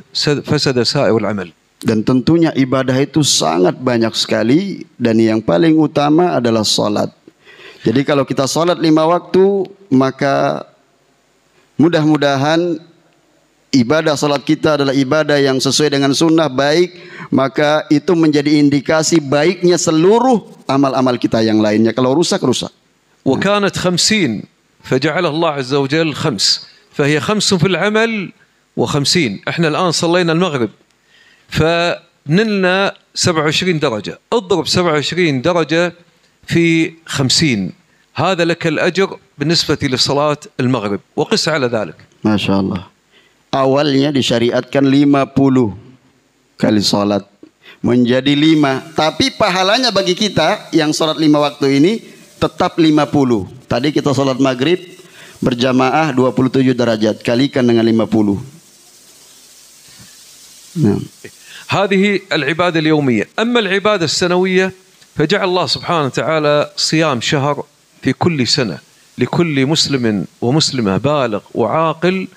فسد سائر العمل. Dan tentunya ibadah itu sangat banyak sekali, dan yang paling utama adalah salat. Jadi kalau kita salat 5 waktu, maka mudah-mudahan ibadah salat kita adalah ibadah yang sesuai dengan sunnah baik, maka itu menjadi indikasi baiknya seluruh amal-amal kita yang lainnya. Kalau rusak, rusak. وكانت 50 فجعل الله عز وجل 5، فهي 5 في العمل و50. احنا الآن صلينا المغرب فنلنا 27 درجة، اضرب 27 درجة في 50، هذا لك الأجر بالنسبة لصلاة المغرب، وقس على ذلك. Masya Allah. Awalnya disyariatkan 50 kali salat, menjadi 5. Tapi pahalanya bagi kita yang salat 5 waktu ini tetap 50. Tadi kita salat maghrib berjamaah 27 derajat, kalikan dengan 50. Nah. هذه العبادة اليومية. أما العبادة السنوية فجعل الله سبحانه وتعالى صيام شهر في كل سنة لكل مسلم ومسلمة بالغ وعاقل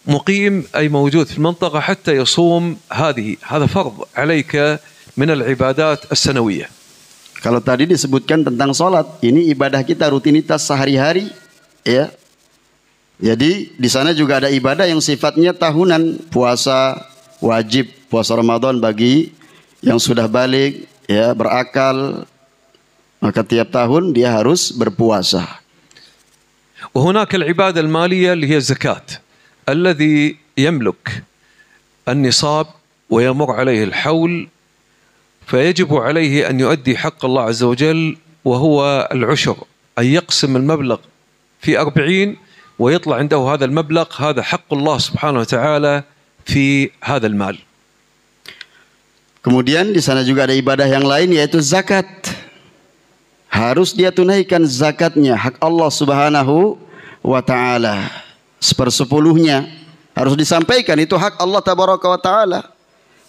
مقيم أي موجود في المنطقة حتى يصوم هذا فرض عليك من العبادات السنوية. Kalau tadi disebutkan tentang salat, ini ibadah kita rutinitas sehari-hari, ya. Jadi di sana juga ada ibadah yang sifatnya tahunan, puasa wajib, puasa Ramadan bagi yang sudah balik, ya, berakal, maka tiap tahun dia harus berpuasa. وهناك العبادة المالية اللي هي الزكاة. الذي يملك النصاب ويمر عليه الحول فيجب عليه أن يؤدي حق الله عز وجل، وهو العشر، أن يقسم المبلغ في 40 ويطلع عنده هذا المبلغ، هذا حق الله سبحانه وتعالى في هذا المال. Kemudian di sana juga ada ibadah yang lain, yaitu zakat. Harus dia tunaikan zakatnya, hak Allah Subhanahu wa taala. 1/10-nya harus disampaikan, itu hak Allah Tabaraka wa taala.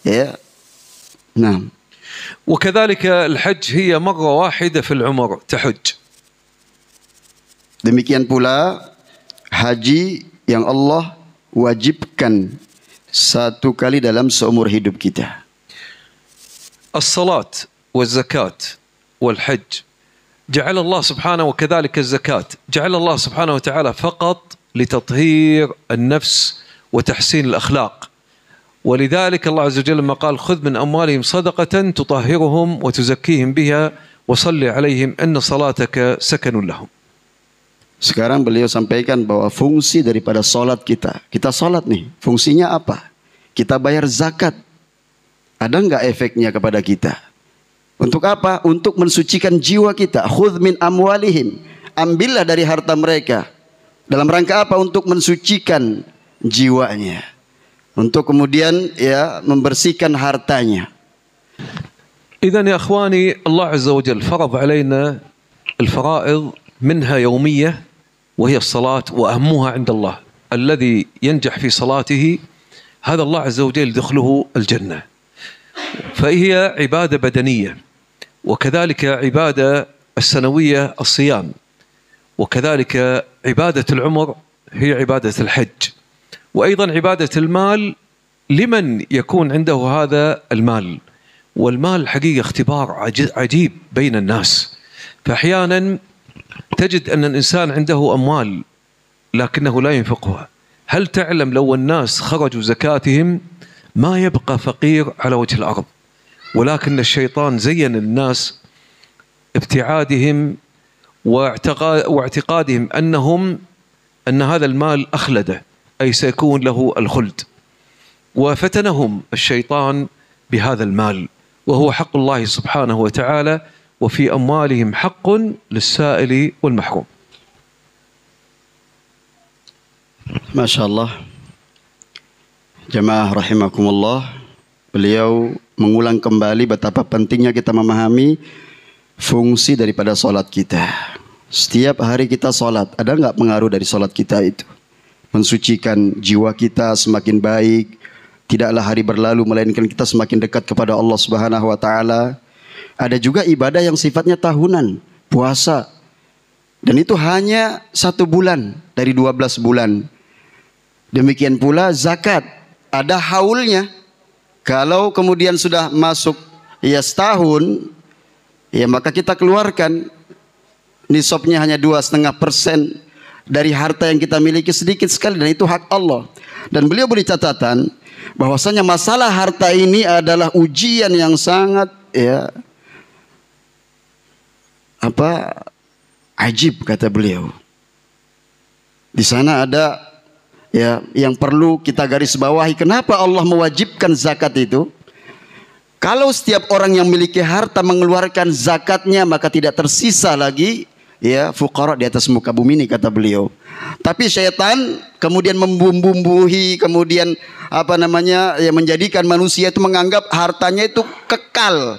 Ya. Nah. وكذلك الحج هي مرة واحدة في العمر تحج. Demikian pula haji yang Allah wajibkan 1 kali dalam seumur hidup kita. الصلاة والزكاة والحج جعل الله سبحانه، وكذلك الزكاة جعل الله سبحانه وتعالى فقط لتطهير النفس وتحسين الأخلاق، ولذلك الله عز وجل لما قال خذ من أموالهم صدقة تطهرهم وتزكيهم بها وصل عليهم إن صلاتك سكن لهم. Sekarang beliau sampaikan bahwa fungsi daripada salat kita salat nih, fungsinya apa? Kita bayar zakat. Ada enggak efeknya kepada kita? Untuk apa? Untuk mensucikan jiwa kita. Khudh min amwalihim. Ambillah dari harta mereka. Dalam rangka apa? Untuk mensucikan jiwanya. Untuk kemudian ya membersihkan hartanya. إذن يا أخواني، الله عز وجل فرض علينا الفرائض منها يومية وهي الصلاة، وأهمها عند الله الذي ينجح في صلاته هذا الله عز وجل يدخله الجنة. فهي عبادة بدنية، وكذلك عبادة السنوية الصيام، وكذلك عبادة العمر هي عبادة الحج، وأيضا عبادة المال لمن يكون عنده هذا المال. والمال حقيقة اختبار عجيب بين الناس، فأحيانا تجد أن الإنسان عنده أموال لكنه لا ينفقها. هل تعلم لو الناس خرجوا زكاتهم ما يبقى فقير على وجه الأرض، ولكن الشيطان زين الناس ابتعادهم واعتقادهم أن هذا المال أخلده، أي سيكون له الخلد. وفتنهم الشيطان بهذا المال، وهو حق الله سبحانه وتعالى، وفي أموالهم حق للسائل والمحروم. Masya Allah. Jemaah rahimakumullah, beliau mengulang kembali betapa pentingnya kita memahami fungsi daripada sholat kita. Setiap hari kita sholat, ada nggak pengaruh dari sholat kita itu? Mensucikan jiwa kita semakin baik. Tidaklah hari berlalu melainkan kita semakin dekat kepada Allah Subhanahu wa Ta'ala. Ada juga ibadah yang sifatnya tahunan, puasa. Dan itu hanya 1 bulan dari 12 bulan. Demikian pula zakat, ada haulnya. Kalau kemudian sudah masuk ya setahun, ya maka kita keluarkan. Nisabnya hanya 2,5% dari harta yang kita miliki, sedikit sekali, dan itu hak Allah. Dan beliau beri catatan bahwasanya masalah harta ini adalah ujian yang sangat ajib, kata beliau. Di sana ada yang perlu kita garis bawahi. Kenapa Allah mewajibkan zakat itu? Kalau setiap orang yang memiliki harta mengeluarkan zakatnya, maka tidak tersisa lagi fuqara di atas muka bumi ini, kata beliau. Tapi syaitan kemudian membumbuhi, kemudian menjadikan manusia itu menganggap hartanya itu kekal.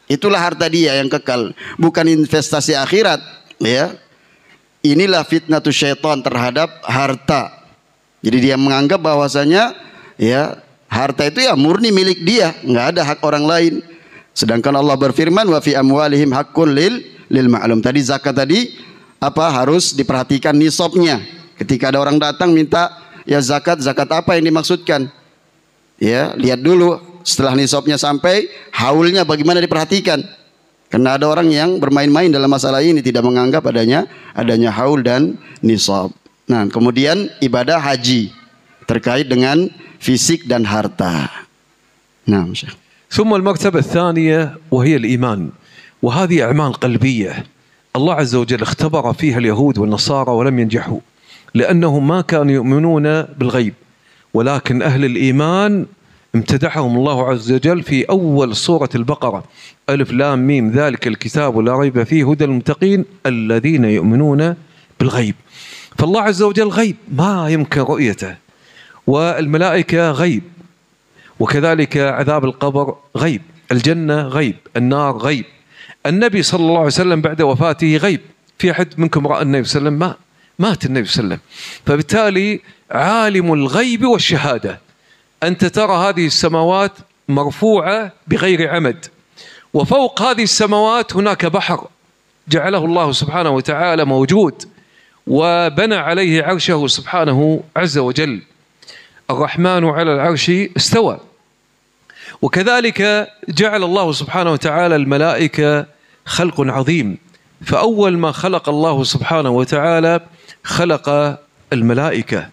Itulah harta dia yang kekal, bukan investasi akhirat. Inilah fitnatus syaitan terhadap harta. Jadi dia menganggap bahwasanya harta itu murni milik dia, nggak ada hak orang lain. Sedangkan Allah berfirman, wa fi amwalihim haqqun lil ma'lum. Tadi zakat tadi harus diperhatikan nisabnya. Ketika ada orang datang minta zakat apa yang dimaksudkan? Lihat dulu setelah nisabnya sampai, haulnya bagaimana diperhatikan. Karena ada orang yang bermain-main dalam masalah ini, tidak menganggap adanya haul dan nisab. Nah, kemudian ibadah haji terkait dengan fisik dan harta. Nah, Syekh. ثم المرتبة الثانية وهي الإيمان، وهذه أعمال قلبية الله عز وجل اختبر فيها اليهود والنصارى ولم ينجحوا، لأنهم ما كانوا يؤمنون بالغيب، ولكن أهل الإيمان امتدحهم الله عز وجل في أول سورة البقرة: ألف لام ميم ذلك الكتاب لا ريب فيه هدى للمتقين الذين يؤمنون بالغيب. فالله عز وجل غيب ما يمكن رؤيته، والملائكة غيب، وكذلك عذاب القبر غيب، الجنة غيب، النار غيب. النبي صلى الله عليه وسلم بعد وفاته غيب. في أحد منكم رأى النبي صلى الله عليه وسلم؟ مات النبي صلى الله عليه وسلم. فبالتالي عالم الغيب والشهادة. أنت ترى هذه السماوات مرفوعة بغير عمد، وفوق هذه السماوات هناك بحر جعله الله سبحانه وتعالى موجود، وبنى عليه عرشه سبحانه عز وجل. الرحمن على العرش استوى. وكذلك جعل الله سبحانه وتعالى الملائكة خلق عظيم. فأول ما خلق الله سبحانه وتعالى خلق الملائكة،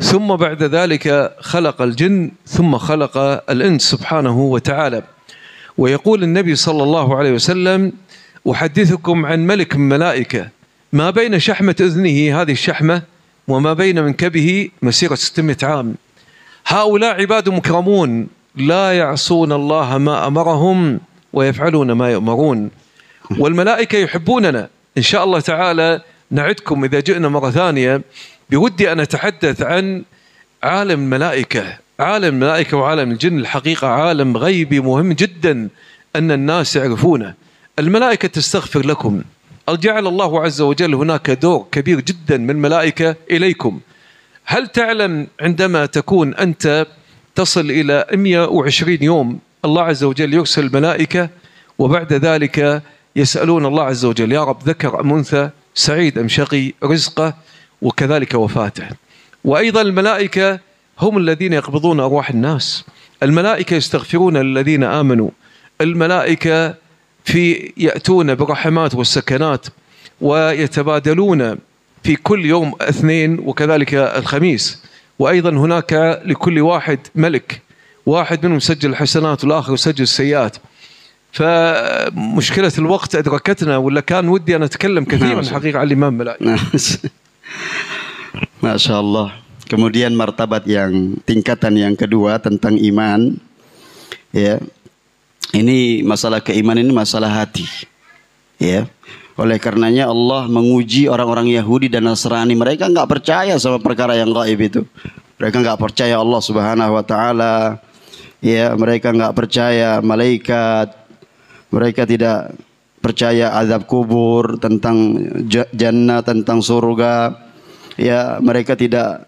ثم بعد ذلك خلق الجن، ثم خلق الإنس سبحانه وتعالى. ويقول النبي صلى الله عليه وسلم: أحدثكم عن ملك ملائكة ما بين شحمة أذنه، هذه الشحمة، وما بين منكبه مسيرة 600 عام. هؤلاء عباد مكرمون لا يعصون الله ما أمرهم ويفعلون ما يؤمرون. والملائكة يحبوننا. إن شاء الله تعالى نعدكم إذا جئنا مرة ثانية بودي أن أتحدث عن عالم الملائكة. عالم الملائكة وعالم الجن الحقيقة عالم غيبي مهم جدا أن الناس يعرفونه. الملائكة تستغفر لكم. جعل الله عز وجل هناك دور كبير جدا من الملائكة إليكم. هل تعلم عندما تكون أنت تصل إلى 120 يوم الله عز وجل يرسل الملائكة، وبعد ذلك يسألون الله عز وجل: يا رب ذكر أم أنثى، سعيد أم شقي، رزقه، وكذلك وفاته. وأيضا الملائكة هم الذين يقبضون أرواح الناس. الملائكة يستغفرون للذين آمنوا. الملائكة يأتون بالرحمات والسكنات، ويتبادلون في كل يوم اثنين وكذلك الخميس. وأيضا هناك لكل واحد ملك، واحد منهم يسجل الحسنات والآخر يسجل السيئات. فمشكلة الوقت أدركتنا، ولا كان ودي أن أتكلم كثيرا حقيقة عن الإمام ملائي. Masya Allah. Kemudian martabat yang tingkatan yang kedua tentang iman, ya. Ini masalah keimanan, ini masalah hati, ya. Oleh karenanya Allah menguji orang-orang Yahudi dan Nasrani. Mereka nggak percaya sama perkara yang gaib itu. Mereka nggak percaya Allah Subhanahu Wa Taala, ya. Mereka nggak percaya malaikat. Mereka tidak percaya azab kubur, tentang jannah, tentang surga. Ya, mereka tidak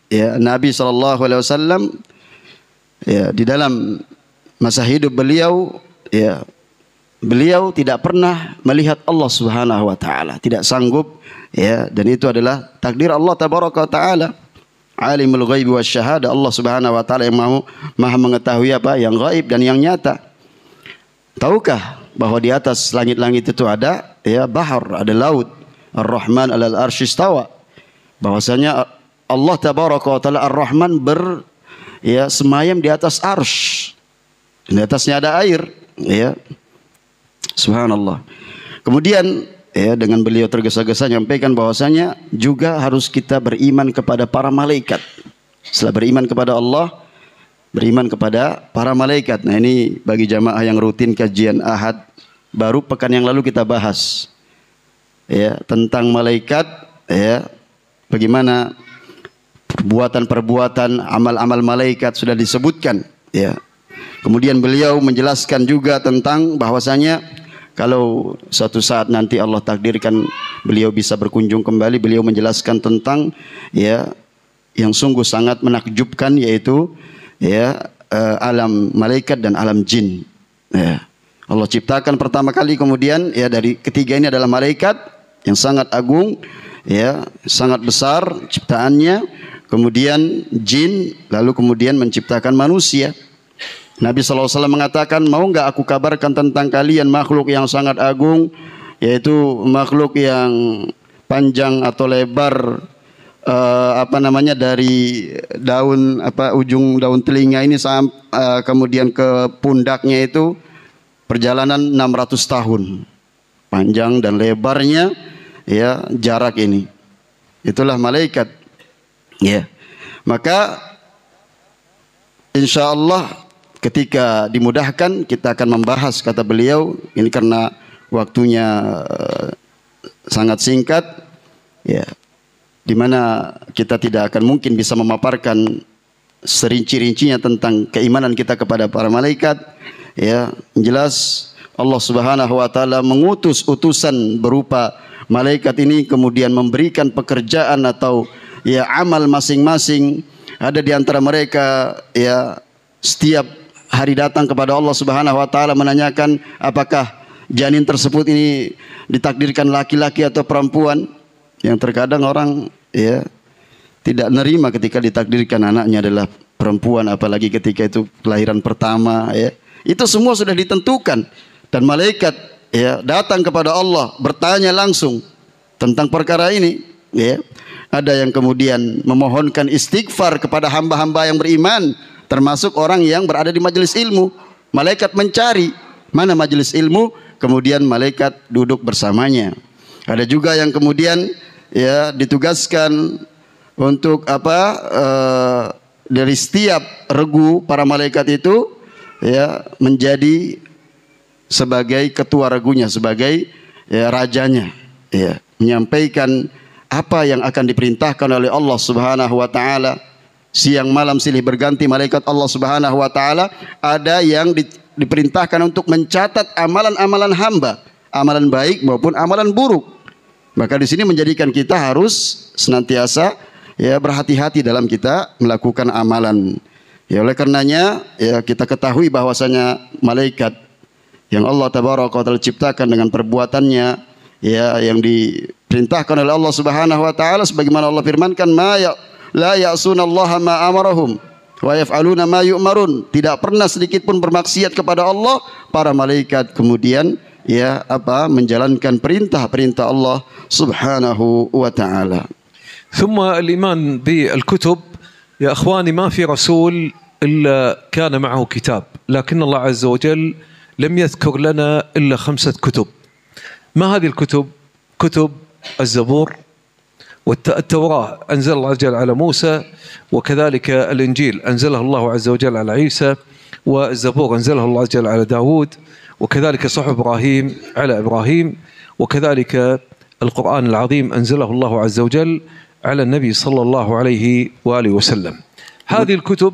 ya, Nabi SAW, ya, di dalam masa hidup beliau, ya, beliau tidak pernah melihat Allah Subhanahu Wa Taala, tidak sanggup, ya, dan itu adalah takdir Allah Tabaraka wa Taala. Alimul ghaibi wasyahada, Allah Subhanahu Wa Taala yang maha mengetahui apa yang gaib dan yang nyata. Tahukah bahwa di atas langit-langit itu ada, ya, bahar, ada laut. Ar-Rahman alal arsy istawa. Bahwasanya Allah Tabaraka wa Taala Ar-Rahman semayam di atas arsy. Di atasnya ada air, ya. Subhanallah. Kemudian, ya, dengan beliau tergesa-gesa menyampaikan bahwasanya juga harus kita beriman kepada para malaikat. Setelah beriman kepada Allah, beriman kepada para malaikat. Nah, ini bagi jamaah yang rutin kajian Ahad, baru pekan yang lalu kita bahas, ya, tentang malaikat, ya, bagaimana perbuatan-perbuatan amal-amal malaikat sudah disebutkan, ya. Kemudian beliau menjelaskan juga tentang bahwasanya kalau suatu saat nanti Allah takdirkan beliau bisa berkunjung kembali, beliau menjelaskan tentang, ya, yang sungguh sangat menakjubkan, yaitu, ya, alam malaikat dan alam jin, ya. Allah ciptakan pertama kali, kemudian, ya, dari ketiga ini adalah malaikat yang sangat agung, ya, sangat besar ciptaannya, kemudian jin, lalu kemudian menciptakan manusia. Nabi SAW mengatakan, mau nggak aku kabarkan tentang kalian makhluk yang sangat agung, yaitu makhluk yang panjang atau lebar, dari daun, ujung daun telinga ini kemudian ke pundaknya itu perjalanan 600 tahun, panjang dan lebarnya, ya, jarak ini. Itulah malaikat, ya. Maka insya Allah ketika dimudahkan kita akan membahas, kata beliau, ini karena waktunya sangat singkat, ya, dimana kita tidak akan mungkin bisa memaparkan serinci-rincinya tentang keimanan kita kepada para malaikat, ya. Jelas Allah Subhanahu Wa Taala mengutus utusan berupa malaikat ini, kemudian memberikan pekerjaan atau, ya, amal masing-masing. Ada di antara mereka, ya, setiap hari datang kepada Allah Subhanahu Wa Taala menanyakan apakah janin tersebut ini ditakdirkan laki-laki atau perempuan. Yang terkadang orang, ya, tidak nerima ketika ditakdirkan anaknya adalah perempuan, apalagi ketika itu kelahiran pertama, ya. Itu semua sudah ditentukan, dan malaikat, ya, datang kepada Allah bertanya langsung tentang perkara ini, ya. Ada yang kemudian memohonkan istighfar kepada hamba-hamba yang beriman, termasuk orang yang berada di majelis ilmu. Malaikat mencari mana majelis ilmu, kemudian malaikat duduk bersamanya. Ada juga yang kemudian, ya, ditugaskan untuk dari setiap regu para malaikat itu, ya, menjadi sebagai ketua regunya, sebagai, ya, rajanya, ya, menyampaikan apa yang akan diperintahkan oleh Allah Subhanahu Wa Taala. Siang malam silih berganti malaikat Allah Subhanahu Wa Taala ada yang diperintahkan untuk mencatat amalan-amalan hamba, amalan baik maupun amalan buruk. Maka di sini menjadikan kita harus senantiasa, ya, berhati-hati dalam kita melakukan amalan. Ya, oleh karenanya, ya, kita ketahui bahwasanya malaikat yang Allah Tabaraka wa Taala ciptakan dengan perbuatannya, ya, yang diperintahkan oleh Allah Subhanahu Wa Taala, sebagaimana Allah firmankan, la ya'sunallaha ma amarahum wa yaf'aluna ma yu'marun. Tidak pernah sedikit pun bermaksiat kepada Allah para malaikat, kemudian, ya, menjalankan perintah-perintah Allah Subhanahu wa Ta'ala. ثم الإيمان بالكتب يا أخواني، ما في رسول إلا كان معه كتاب، لكن الله عز وجل لم يذكر لنا إلا 5 كتب. ما هذه الكتب؟ كتب الزبور والتوراة أنزل الله عز وجل على موسى، وكذلك الإنجيل أنزله الله عز وجل على عيسى، والزبور أنزله الله عز وجل على داود، وكذلك صحف إبراهيم على إبراهيم، وكذلك القرآن العظيم أنزله الله عز وجل على النبي صلى الله عليه وآله وسلم. هذه الكتب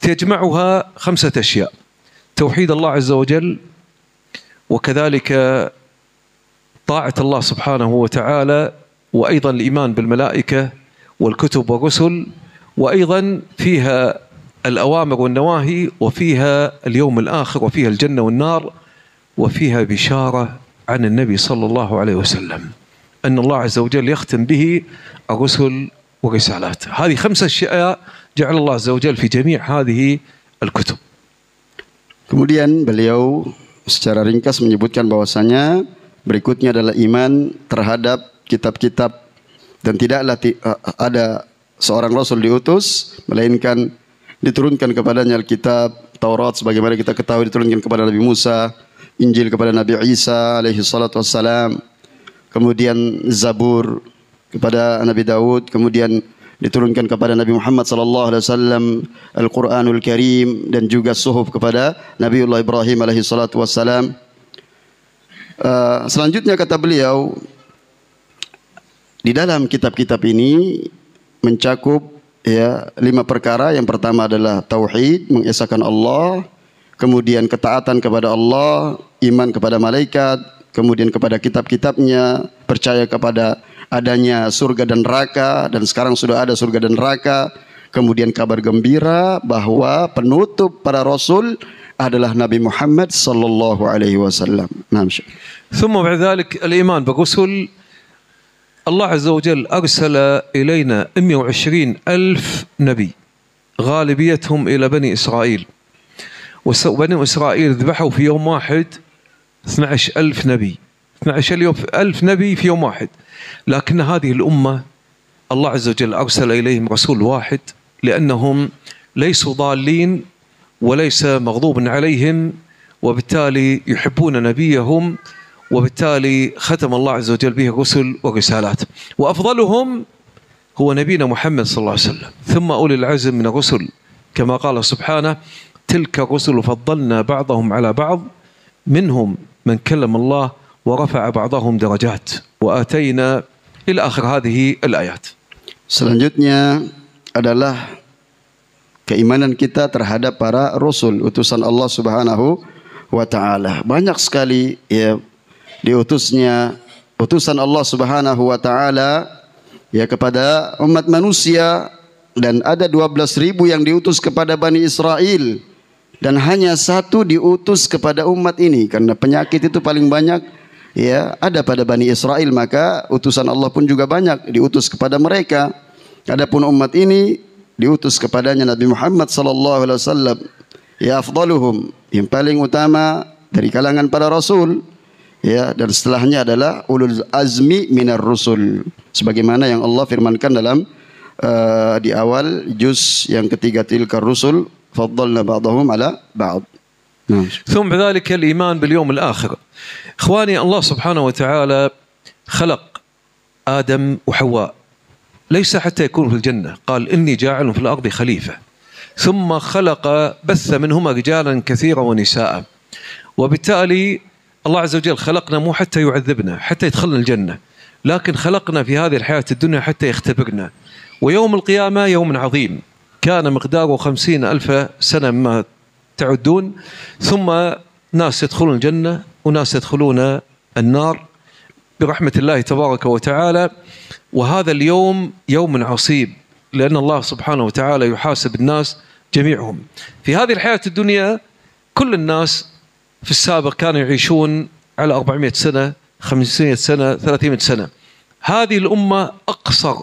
تجمعها 5 أشياء: توحيد الله عز وجل، وكذلك طاعة الله سبحانه وتعالى، وأيضا الإيمان بالملائكة والكتب والرسل، وأيضا فيها الأوامر والنواهي، وفيها اليوم الآخر، وفيها الجنة والنار، وفيها بشارة عن النبي صلى الله عليه وسلم أن الله عز وجل يختم به الرسل والرسالات. هذه 5 أشياء جعل الله عز وجل في جميع هذه الكتب. Kemudian beliau secara ringkas menyebutkan bahwasanya berikutnya adalah iman terhadap kitab-kitab, dan tidaklah ada seorang rasul diutus melainkan diturunkan kepadanya Alkitab, Taurat sebagaimana kita ketahui diturunkan kepada Nabi Musa, Injil kepada Nabi Isa alaihi salatu wassalam, kemudian Zabur kepada Nabi Daud, kemudian diturunkan kepada Nabi Muhammad sallallahu alaihi wasallam Al-Qur'anul Karim, dan juga suhuf kepada Nabiullah Ibrahim alaihi salatu wassalam. Selanjutnya kata beliau, di dalam kitab-kitab ini mencakup 5 perkara. Yang pertama adalah tauhid, mengesahkan Allah, kemudian ketaatan kepada Allah, iman kepada malaikat, kemudian kepada kitab-kitabnya, percaya kepada adanya surga dan neraka, dan sekarang sudah ada surga dan neraka. Kemudian kabar gembira bahwa penutup para rasul adalah Nabi Muhammad sallallahu alaihi wasallam. Naam. ثم بعد ذلك الإيمان بالرسل. الله عز وجل أرسل إلينا 120,000 نبي، غالبيتهم إلى بني إسرائيل، وبني إسرائيل ذبحوا في يوم واحد 12,000 نبي، 12,000 نبي في يوم واحد. لكن هذه الأمة الله عز وجل أرسل إليهم رسول واحد، لأنهم ليسوا ضالين وليس مغضوب عليهم، وبالتالي يحبون نبيهم، وبالتالي ختم الله عز وجل به الرسل والرسالات. وأفضلهم هو نبينا محمد صلى الله عليه وسلم، ثم أولي العزم من الرسل، كما قال سبحانه: تلك الرسل فضلنا بعضهم على بعض، منهم من كلم الله ورفع بعضهم درجات وآتينا إلى آخر هذه الآيات. Selanjutnya adalah keimanan kita terhadap para rasul, utusan Allah Subhanahu wa taala. Banyak sekali diutusnya utusan Allah Subhanahu wa taala kepada umat manusia, dan ada 12.000 yang diutus kepada Bani Israel, dan hanya 1 diutus kepada umat ini, karena penyakit itu paling banyak ada pada Bani Israel, maka utusan Allah pun juga banyak diutus kepada mereka. Adapun umat ini diutus kepadanya Nabi Muhammad sallallahu alaihi wasallam, afdaluhum, yang paling utama dari kalangan para rasul, dan setelahnya adalah ulul azmi minar rusul, sebagaimana yang Allah firmankan dalam di awal juz yang ketiga, tilkar rusul faddalna ba'dahum ala ba'd. ثم بذلك الإيمان باليوم الآخر. إخواني، الله سبحانه وتعالى خلق آدم وحواء ليس حتى يكون في الجنة، قال إني جاعل في الأرض خليفة، ثم خلق بث منهما رجالا كثيرا ونساء، وبالتالي الله عز وجل خلقنا مو حتى يعذبنا، حتى يدخلنا الجنة، لكن خلقنا في هذه الحياة الدنيا حتى يختبرنا. ويوم القيامة يوم عظيم كان مقداره 50,000 سنة مما تعدون، ثم ناس يدخلون الجنة وناس يدخلون النار برحمة الله تبارك وتعالى. وهذا اليوم يوم عصيب، لأن الله سبحانه وتعالى يحاسب الناس جميعهم. في هذه الحياة الدنيا كل الناس في السابق كانوا يعيشون على 400 سنة، 500 سنة، 300 سنة. هذه الأمة أقصر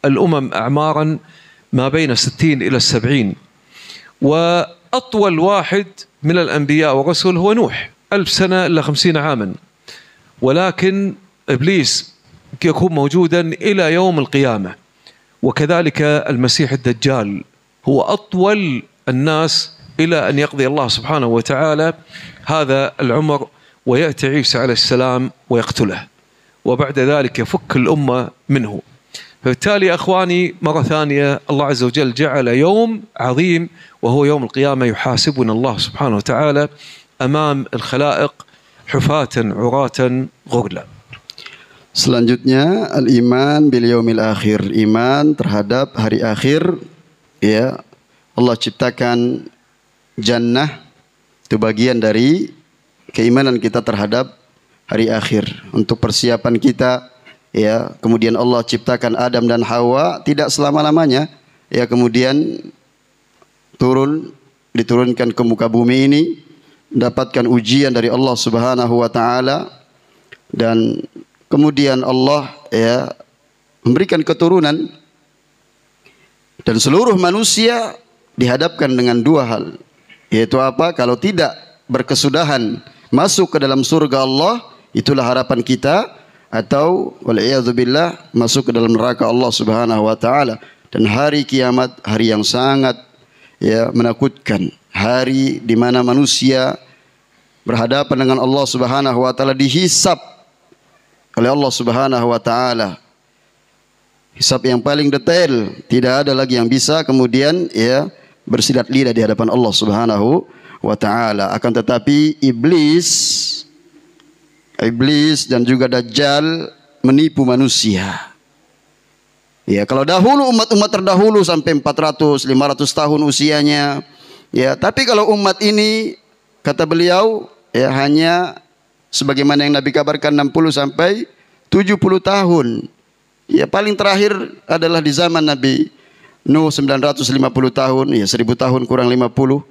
الأمم أعمارا ما بين 60 إلى 70، وأطول واحد من الأنبياء والرسل هو نوح، 1000 سنة إلا 50 عاما. ولكن إبليس يكون موجودا إلى يوم القيامة، وكذلك المسيح الدجال هو أطول الناس إلى أن يقضي الله سبحانه وتعالى هذا العمر ويأتي عيسى عليه السلام ويقتله، وبعد ذلك يفك الأمة منه. فبالتالي أخواني مرة ثانية الله عز وجل جعل يوم عظيم وهو يوم القيامة يحاسبنا الله سبحانه وتعالى أمام الخلائق حفاة عراة غرلا. Selanjutnya al-iman bil yaumil akhir, iman terhadap hari akhir. Ya, Allah ciptakan jannah, itu bagian dari keimanan kita terhadap hari akhir untuk persiapan kita. Ya, kemudian Allah ciptakan Adam dan Hawa tidak selama-lamanya. Ya, kemudian diturunkan ke muka bumi ini, mendapatkan ujian dari Allah Subhanahu wa taala, dan kemudian Allah ya memberikan keturunan, dan seluruh manusia dihadapkan dengan dua hal, yaitu apa? Kalau tidak berkesudahan masuk ke dalam surga Allah, itulah harapan kita, atau wal'iyadzubillah masuk ke dalam neraka Allah Subhanahu wa taala. Dan hari kiamat hari yang sangat ya menakutkan, hari di mana manusia berhadapan dengan Allah Subhanahu wa taala, dihisab oleh Allah Subhanahu wa taala. Hisab yang paling detail, tidak ada lagi yang bisa kemudian ya bersilat lidah di hadapan Allah Subhanahu wa taala. Akan tetapi iblis dan juga Dajjal menipu manusia. Ya, kalau dahulu umat-umat terdahulu sampai 400, 500 tahun usianya, ya, tapi kalau umat ini kata beliau ya hanya sebagaimana yang Nabi kabarkan 60 sampai 70 tahun. Ya, paling terakhir adalah di zaman Nabi Nuh 950 tahun, ya 1000 tahun kurang 50.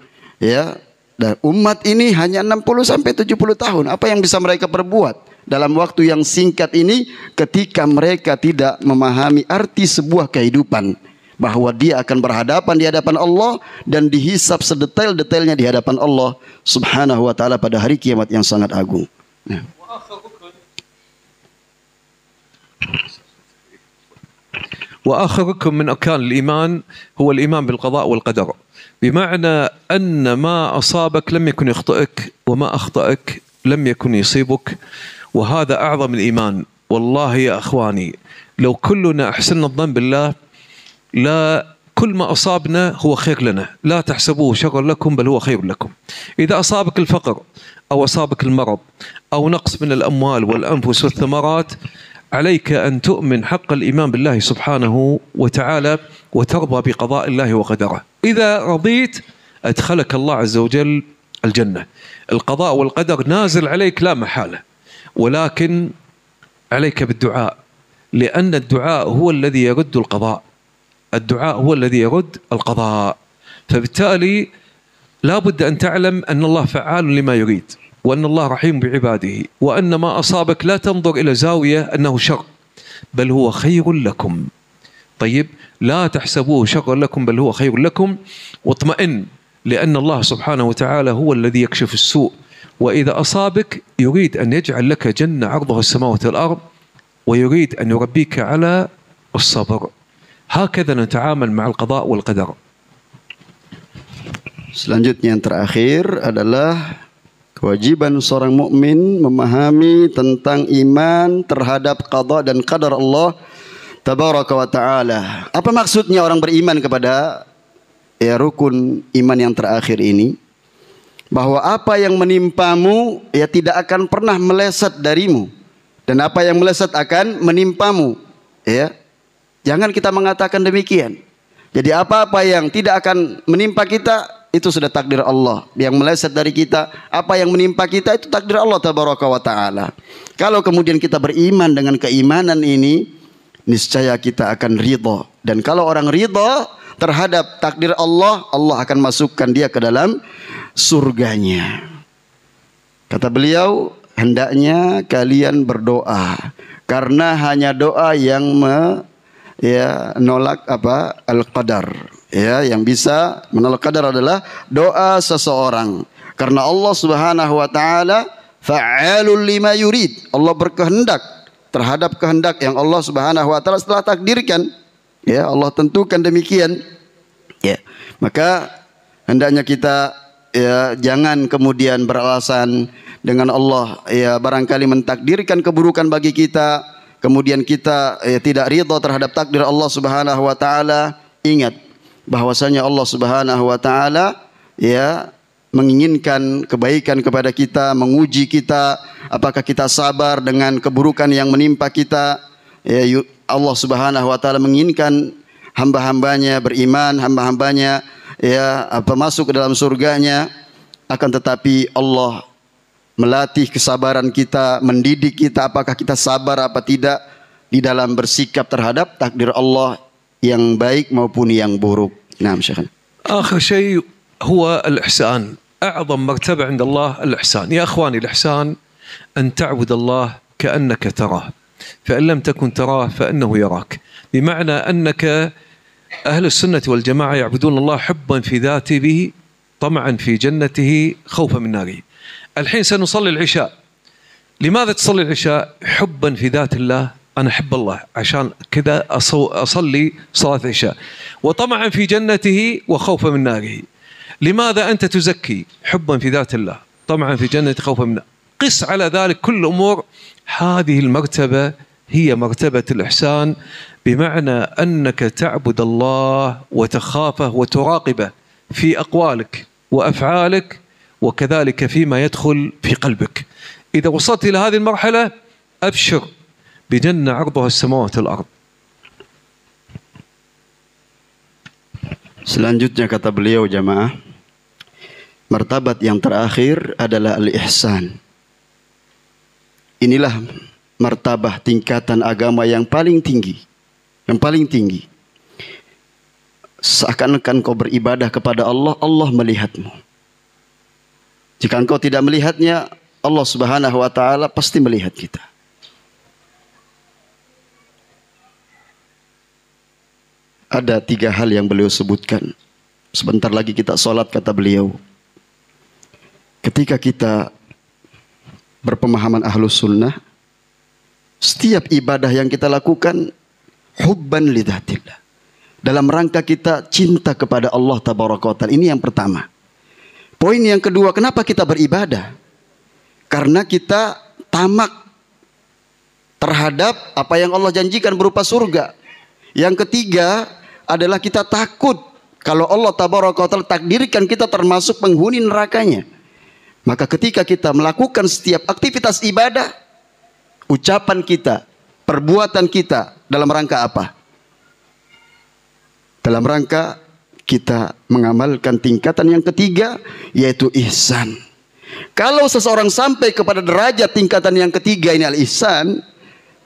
Ya, dan umat ini hanya 60 sampai 70 tahun. Apa yang bisa mereka perbuat dalam waktu yang singkat ini ketika mereka tidak memahami arti sebuah kehidupan, bahwa dia akan berhadapan di hadapan Allah dan dihisab sedetail-detailnya di hadapan Allah Subhanahu wa taala pada hari kiamat yang sangat agung. Nah. وآخر ركن من أركان الإيمان هو الإيمان بالقضاء والقدر، بمعنى أن ما أصابك لم يكن يخطئك وما أخطأك لم يكن يصيبك، وهذا أعظم الإيمان. والله يا أخواني لو كلنا أحسننا الظن بالله لا كل ما أصابنا هو خير لنا، لا تحسبوه شر لكم بل هو خير لكم. إذا أصابك الفقر أو أصابك المرض أو نقص من الأموال والأنفس والثمرات، عليك أن تؤمن حق الإيمان بالله سبحانه وتعالى وترضى بقضاء الله وقدره. إذا رضيت أدخلك الله عز وجل الجنة. القضاء والقدر نازل عليك لا محالة، ولكن عليك بالدعاء، لأن الدعاء هو الذي يرد القضاء، الدعاء هو الذي يرد القضاء. فبالتالي لا بد أن تعلم أن الله فعال لما يريد، وأن الله رحيم بعباده، وأن ما أصابك لا تنظر إلى زاوية أنه شر بل هو خير لكم. طيب، لا تحسبوه شر لكم بل هو خير لكم، واطمئن لأن الله سبحانه وتعالى هو الذي يكشف السوء، وإذا أصابك يريد أن يجعل لك جنة عرضها السماوات والأرض، ويريد أن يربيك على الصبر. هكذا نتعامل مع القضاء والقدر. Selanjutnya yang terakhir adalah kewajiban seorang mukmin memahami tentang iman terhadap qada dan qadar Allah tabaraka wa taala. Apa maksudnya orang beriman kepada ya rukun iman yang terakhir ini? Bahwa apa yang menimpamu ya tidak akan pernah meleset darimu, dan apa yang meleset akan menimpamu. Ya, jangan kita mengatakan demikian. Jadi apa-apa yang tidak akan menimpa kita itu sudah takdir Allah. Yang meleset dari kita, apa yang menimpa kita itu takdir Allah tabaraka wa taala. Kalau kemudian kita beriman dengan keimanan ini, niscaya kita akan ridha. Dan kalau orang ridha terhadap takdir Allah, Allah akan masukkan dia ke dalam surganya. Kata beliau, hendaknya kalian berdoa, karena hanya doa yang menolak al-qadar. Ya, yang bisa menolak qadar adalah doa seseorang. Karena Allah Subhanahu wa taala fa'alul lima yurid. Allah berkehendak terhadap kehendak yang Allah Subhanahu wa taala telah takdirkan. Ya, Allah tentukan demikian. Ya. Maka Hendaknya kita ya jangan kemudian beralasan dengan Allah ya barangkali mentakdirkan keburukan bagi kita, kemudian kita ya tidak ridha terhadap takdir Allah Subhanahu wa taala. Ingat bahwasanya Allah Subhanahu wa taala ya menginginkan kebaikan kepada kita, menguji kita apakah kita sabar dengan keburukan yang menimpa kita. Ya, Allah Subhanahu wa taala menginginkan hamba-hambanya beriman, hamba-hambanya ya masuk ke dalam surganya. Akan tetapi Allah melatih kesabaran kita, mendidik kita apakah kita sabar apa tidak di dalam bersikap terhadap takdir Allah yang baik maupun yang buruk. Naam Syekh. آخر شيء هو الإحسان. أعظم مرتبة عند الله الإحسان. يا أخواني الإحسان أن تعبد الله كأنك تراه، فإن لم تكن تراه فإنه يراك. بمعنى أنك أهل السنة والجماعة يعبدون الله حبا في ذاته، طمعا في جنته، خوفا من ناره. الحين سنصلي العشاء. لماذا تصلي العشاء؟ حبا في ذات الله، أنا أحب الله عشان كذا أصلي صلاة العشاء، وطمعا في جنته وخوفا من ناره. لماذا أنت تزكي؟ حبا في ذات الله، طمعا في جنة، خوفا من ناره. قس على ذلك كل أمور. هذه المرتبة هي مرتبة الإحسان، بمعنى أنك تعبد الله وتخافه وتراقبه في أقوالك وأفعالك، وكذلك فيما يدخل في قلبك. إذا وصلت إلى هذه المرحلة أبشر بجنة عرضها السماوات والأرض. Selanjutnya kata beliau jamaah, martabat yang terakhir adalah al-ihsan. Inilah martabah tingkatan agama yang paling tinggi. Yang paling tinggi. Seakan-akan kau beribadah kepada Allah, Allah melihatmu. Jika engkau tidak melihatnya, Allah Subhanahu wa taala pasti melihat kita. Ada 3 hal yang beliau sebutkan. Sebentar lagi kita sholat, kata beliau. Ketika kita berpemahaman ahlus sunnah, setiap ibadah yang kita lakukan hubban lidzatillah, dalam rangka kita cinta kepada Allah tabaraka wa taala. Ini yang pertama. Poin yang kedua, kenapa kita beribadah? Karena kita tamak terhadap apa yang Allah janjikan berupa surga. Yang ketiga adalah kita takut kalau Allah tabaraka wa taala takdirkan kita termasuk penghuni nerakanya. Maka ketika kita melakukan setiap aktivitas ibadah, ucapan kita, perbuatan kita dalam rangka apa? Dalam rangka kita mengamalkan tingkatan yang ketiga, yaitu ihsan. Kalau seseorang sampai kepada derajat tingkatan yang ketiga ini al-ihsan,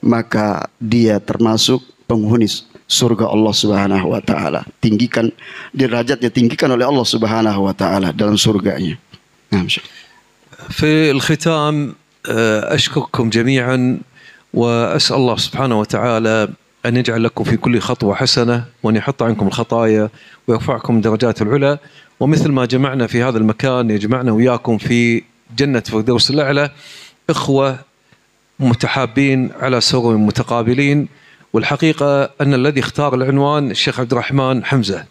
maka dia termasuk penghuni surga Allah Subhanahu wa taala. Tinggikan derajatnya, tinggikan oleh Allah Subhanahu wa taala dalam surganya. Nah, في الختام أشكركم جميعا وأسأل الله سبحانه وتعالى أن يجعل لكم في كل خطوة حسنة، وأن يحط عنكم الخطايا ويرفعكم درجات العلى. ومثل ما جمعنا في هذا المكان يجمعنا وياكم في جنة فردوس الأعلى، إخوة متحابين على سرر متقابلين. والحقيقة أن الذي اختار العنوان الشيخ عبد الرحمن حمزة،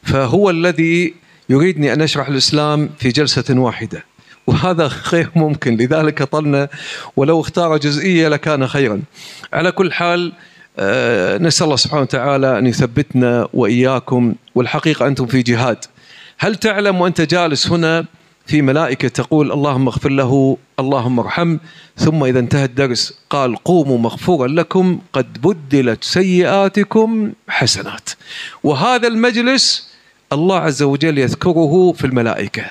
فهو الذي يريدني أن أشرح الإسلام في جلسة واحدة، وهذا غير ممكن، لذلك طلنا ولو اختار جزئية لكان خيرا. على كل حال نسأل الله سبحانه وتعالى أن يثبتنا وإياكم. والحقيقة أنتم في جهاد. هل تعلم وأنت جالس هنا في ملائكة تقول اللهم اغفر له، اللهم ارحم، ثم إذا انتهى الدرس قال قوموا مغفورا لكم قد بدلت سيئاتكم حسنات. وهذا المجلس الله عز وجل يذكره في الملائكة،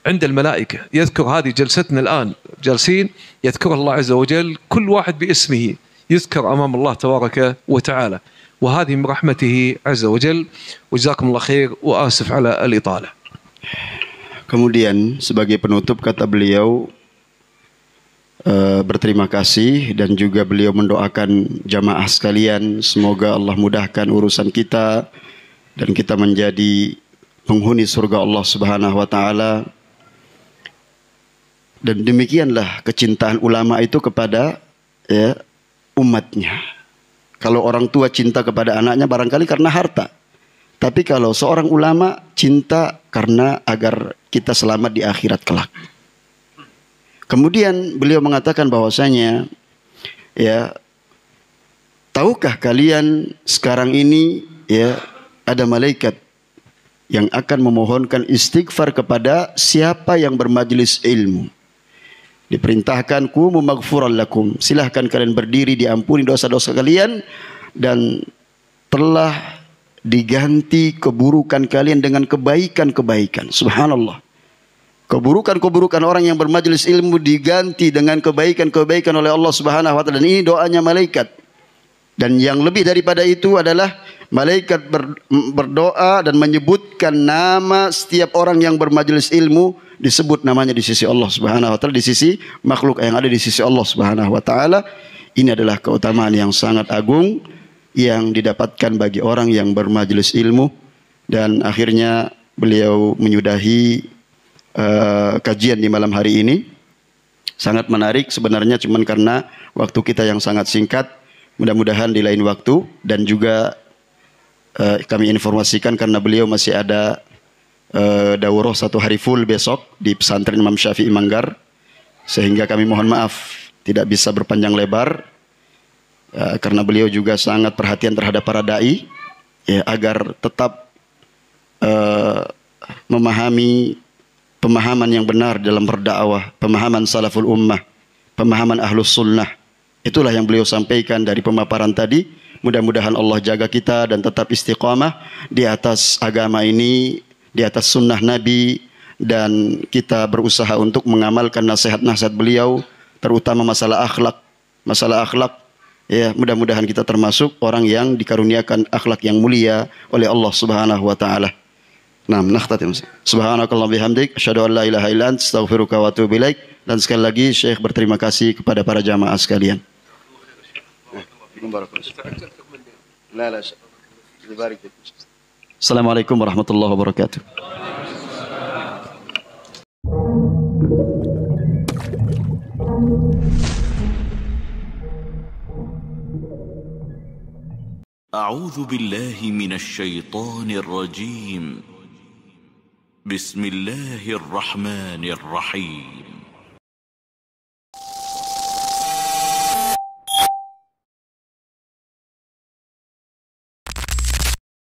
عند الملائكة يذكر. هذه جلستنا الآن جالسين يذكر الله عز وجل، كل واحد باسمه يذكر أمام الله تبارك وتعالى، وهذه من رحمته عز وجل. وجزاكم الله خير وآسف على الإطالة. Kemudian sebagai penutup kata beliau berterima kasih dan juga beliau mendoakan jamaah sekalian semoga Allah mudahkan urusan kita dan kita menjadi penghuni surga Allah Subhanahu wa taala. Dan demikianlah kecintaan ulama itu kepada umatnya. Kalau orang tua cinta kepada anaknya barangkali karena harta, Tapi kalau seorang ulama cinta karena agar kita selamat di akhirat kelak. Kemudian beliau mengatakan bahwasanya, ya, tahukah kalian sekarang ini, ya, ada malaikat yang akan memohonkan istighfar kepada siapa yang bermajlis ilmu. Diperintahkan qumu maghfuran lakum. Silahkan kalian berdiri, diampuni dosa-dosa kalian, dan telah diganti keburukan kalian dengan kebaikan-kebaikan. Subhanallah. Keburukan-keburukan orang yang bermajlis ilmu diganti dengan kebaikan-kebaikan oleh Allah Subhanahu wa taala. Dan ini doanya malaikat. Dan yang lebih daripada itu adalah malaikat berdoa dan menyebutkan nama setiap orang yang bermajlis ilmu, disebut namanya di sisi Allah Subhanahu wa taala, di sisi makhluk yang ada di sisi Allah Subhanahu wa taala. Ini adalah keutamaan yang sangat agung yang didapatkan bagi orang yang bermajlis ilmu. Dan akhirnya beliau menyudahi kajian di malam hari ini. Sangat menarik sebenarnya, cuman karena waktu kita yang sangat singkat. Mudah-mudahan di lain waktu, dan juga kami informasikan karena beliau masih ada daurah 1 hari full besok di pesantren Imam Syafi'i Manggar, sehingga kami mohon maaf tidak bisa berpanjang lebar, karena beliau juga sangat perhatian terhadap para dai, ya, agar tetap memahami pemahaman yang benar dalam berdakwah, pemahaman salaful ummah, pemahaman ahlus sunnah. Itulah yang beliau sampaikan dari pemaparan tadi. Mudah-mudahan Allah jaga kita dan tetap istiqamah di atas agama ini, di atas sunnah Nabi, dan kita berusaha untuk mengamalkan nasihat-nasihat beliau, terutama masalah akhlak. Masalah akhlak, ya, mudah-mudahan kita termasuk orang yang dikaruniakan akhlak yang mulia oleh Allah Subhanahu wa taala. Nah, nakhtatim. Subhanakallah bihamdik, asyhadu an la ilaha illa anta, astaghfiruka wa atubu ilaik. Dan sekali lagi Syekh berterima kasih kepada para jamaah sekalian. Assalamualaikum warahmatullahi wabarakatuh. أعوذ بالله من الشيطان الرجيم. بسم الله الرحمن الرحيم.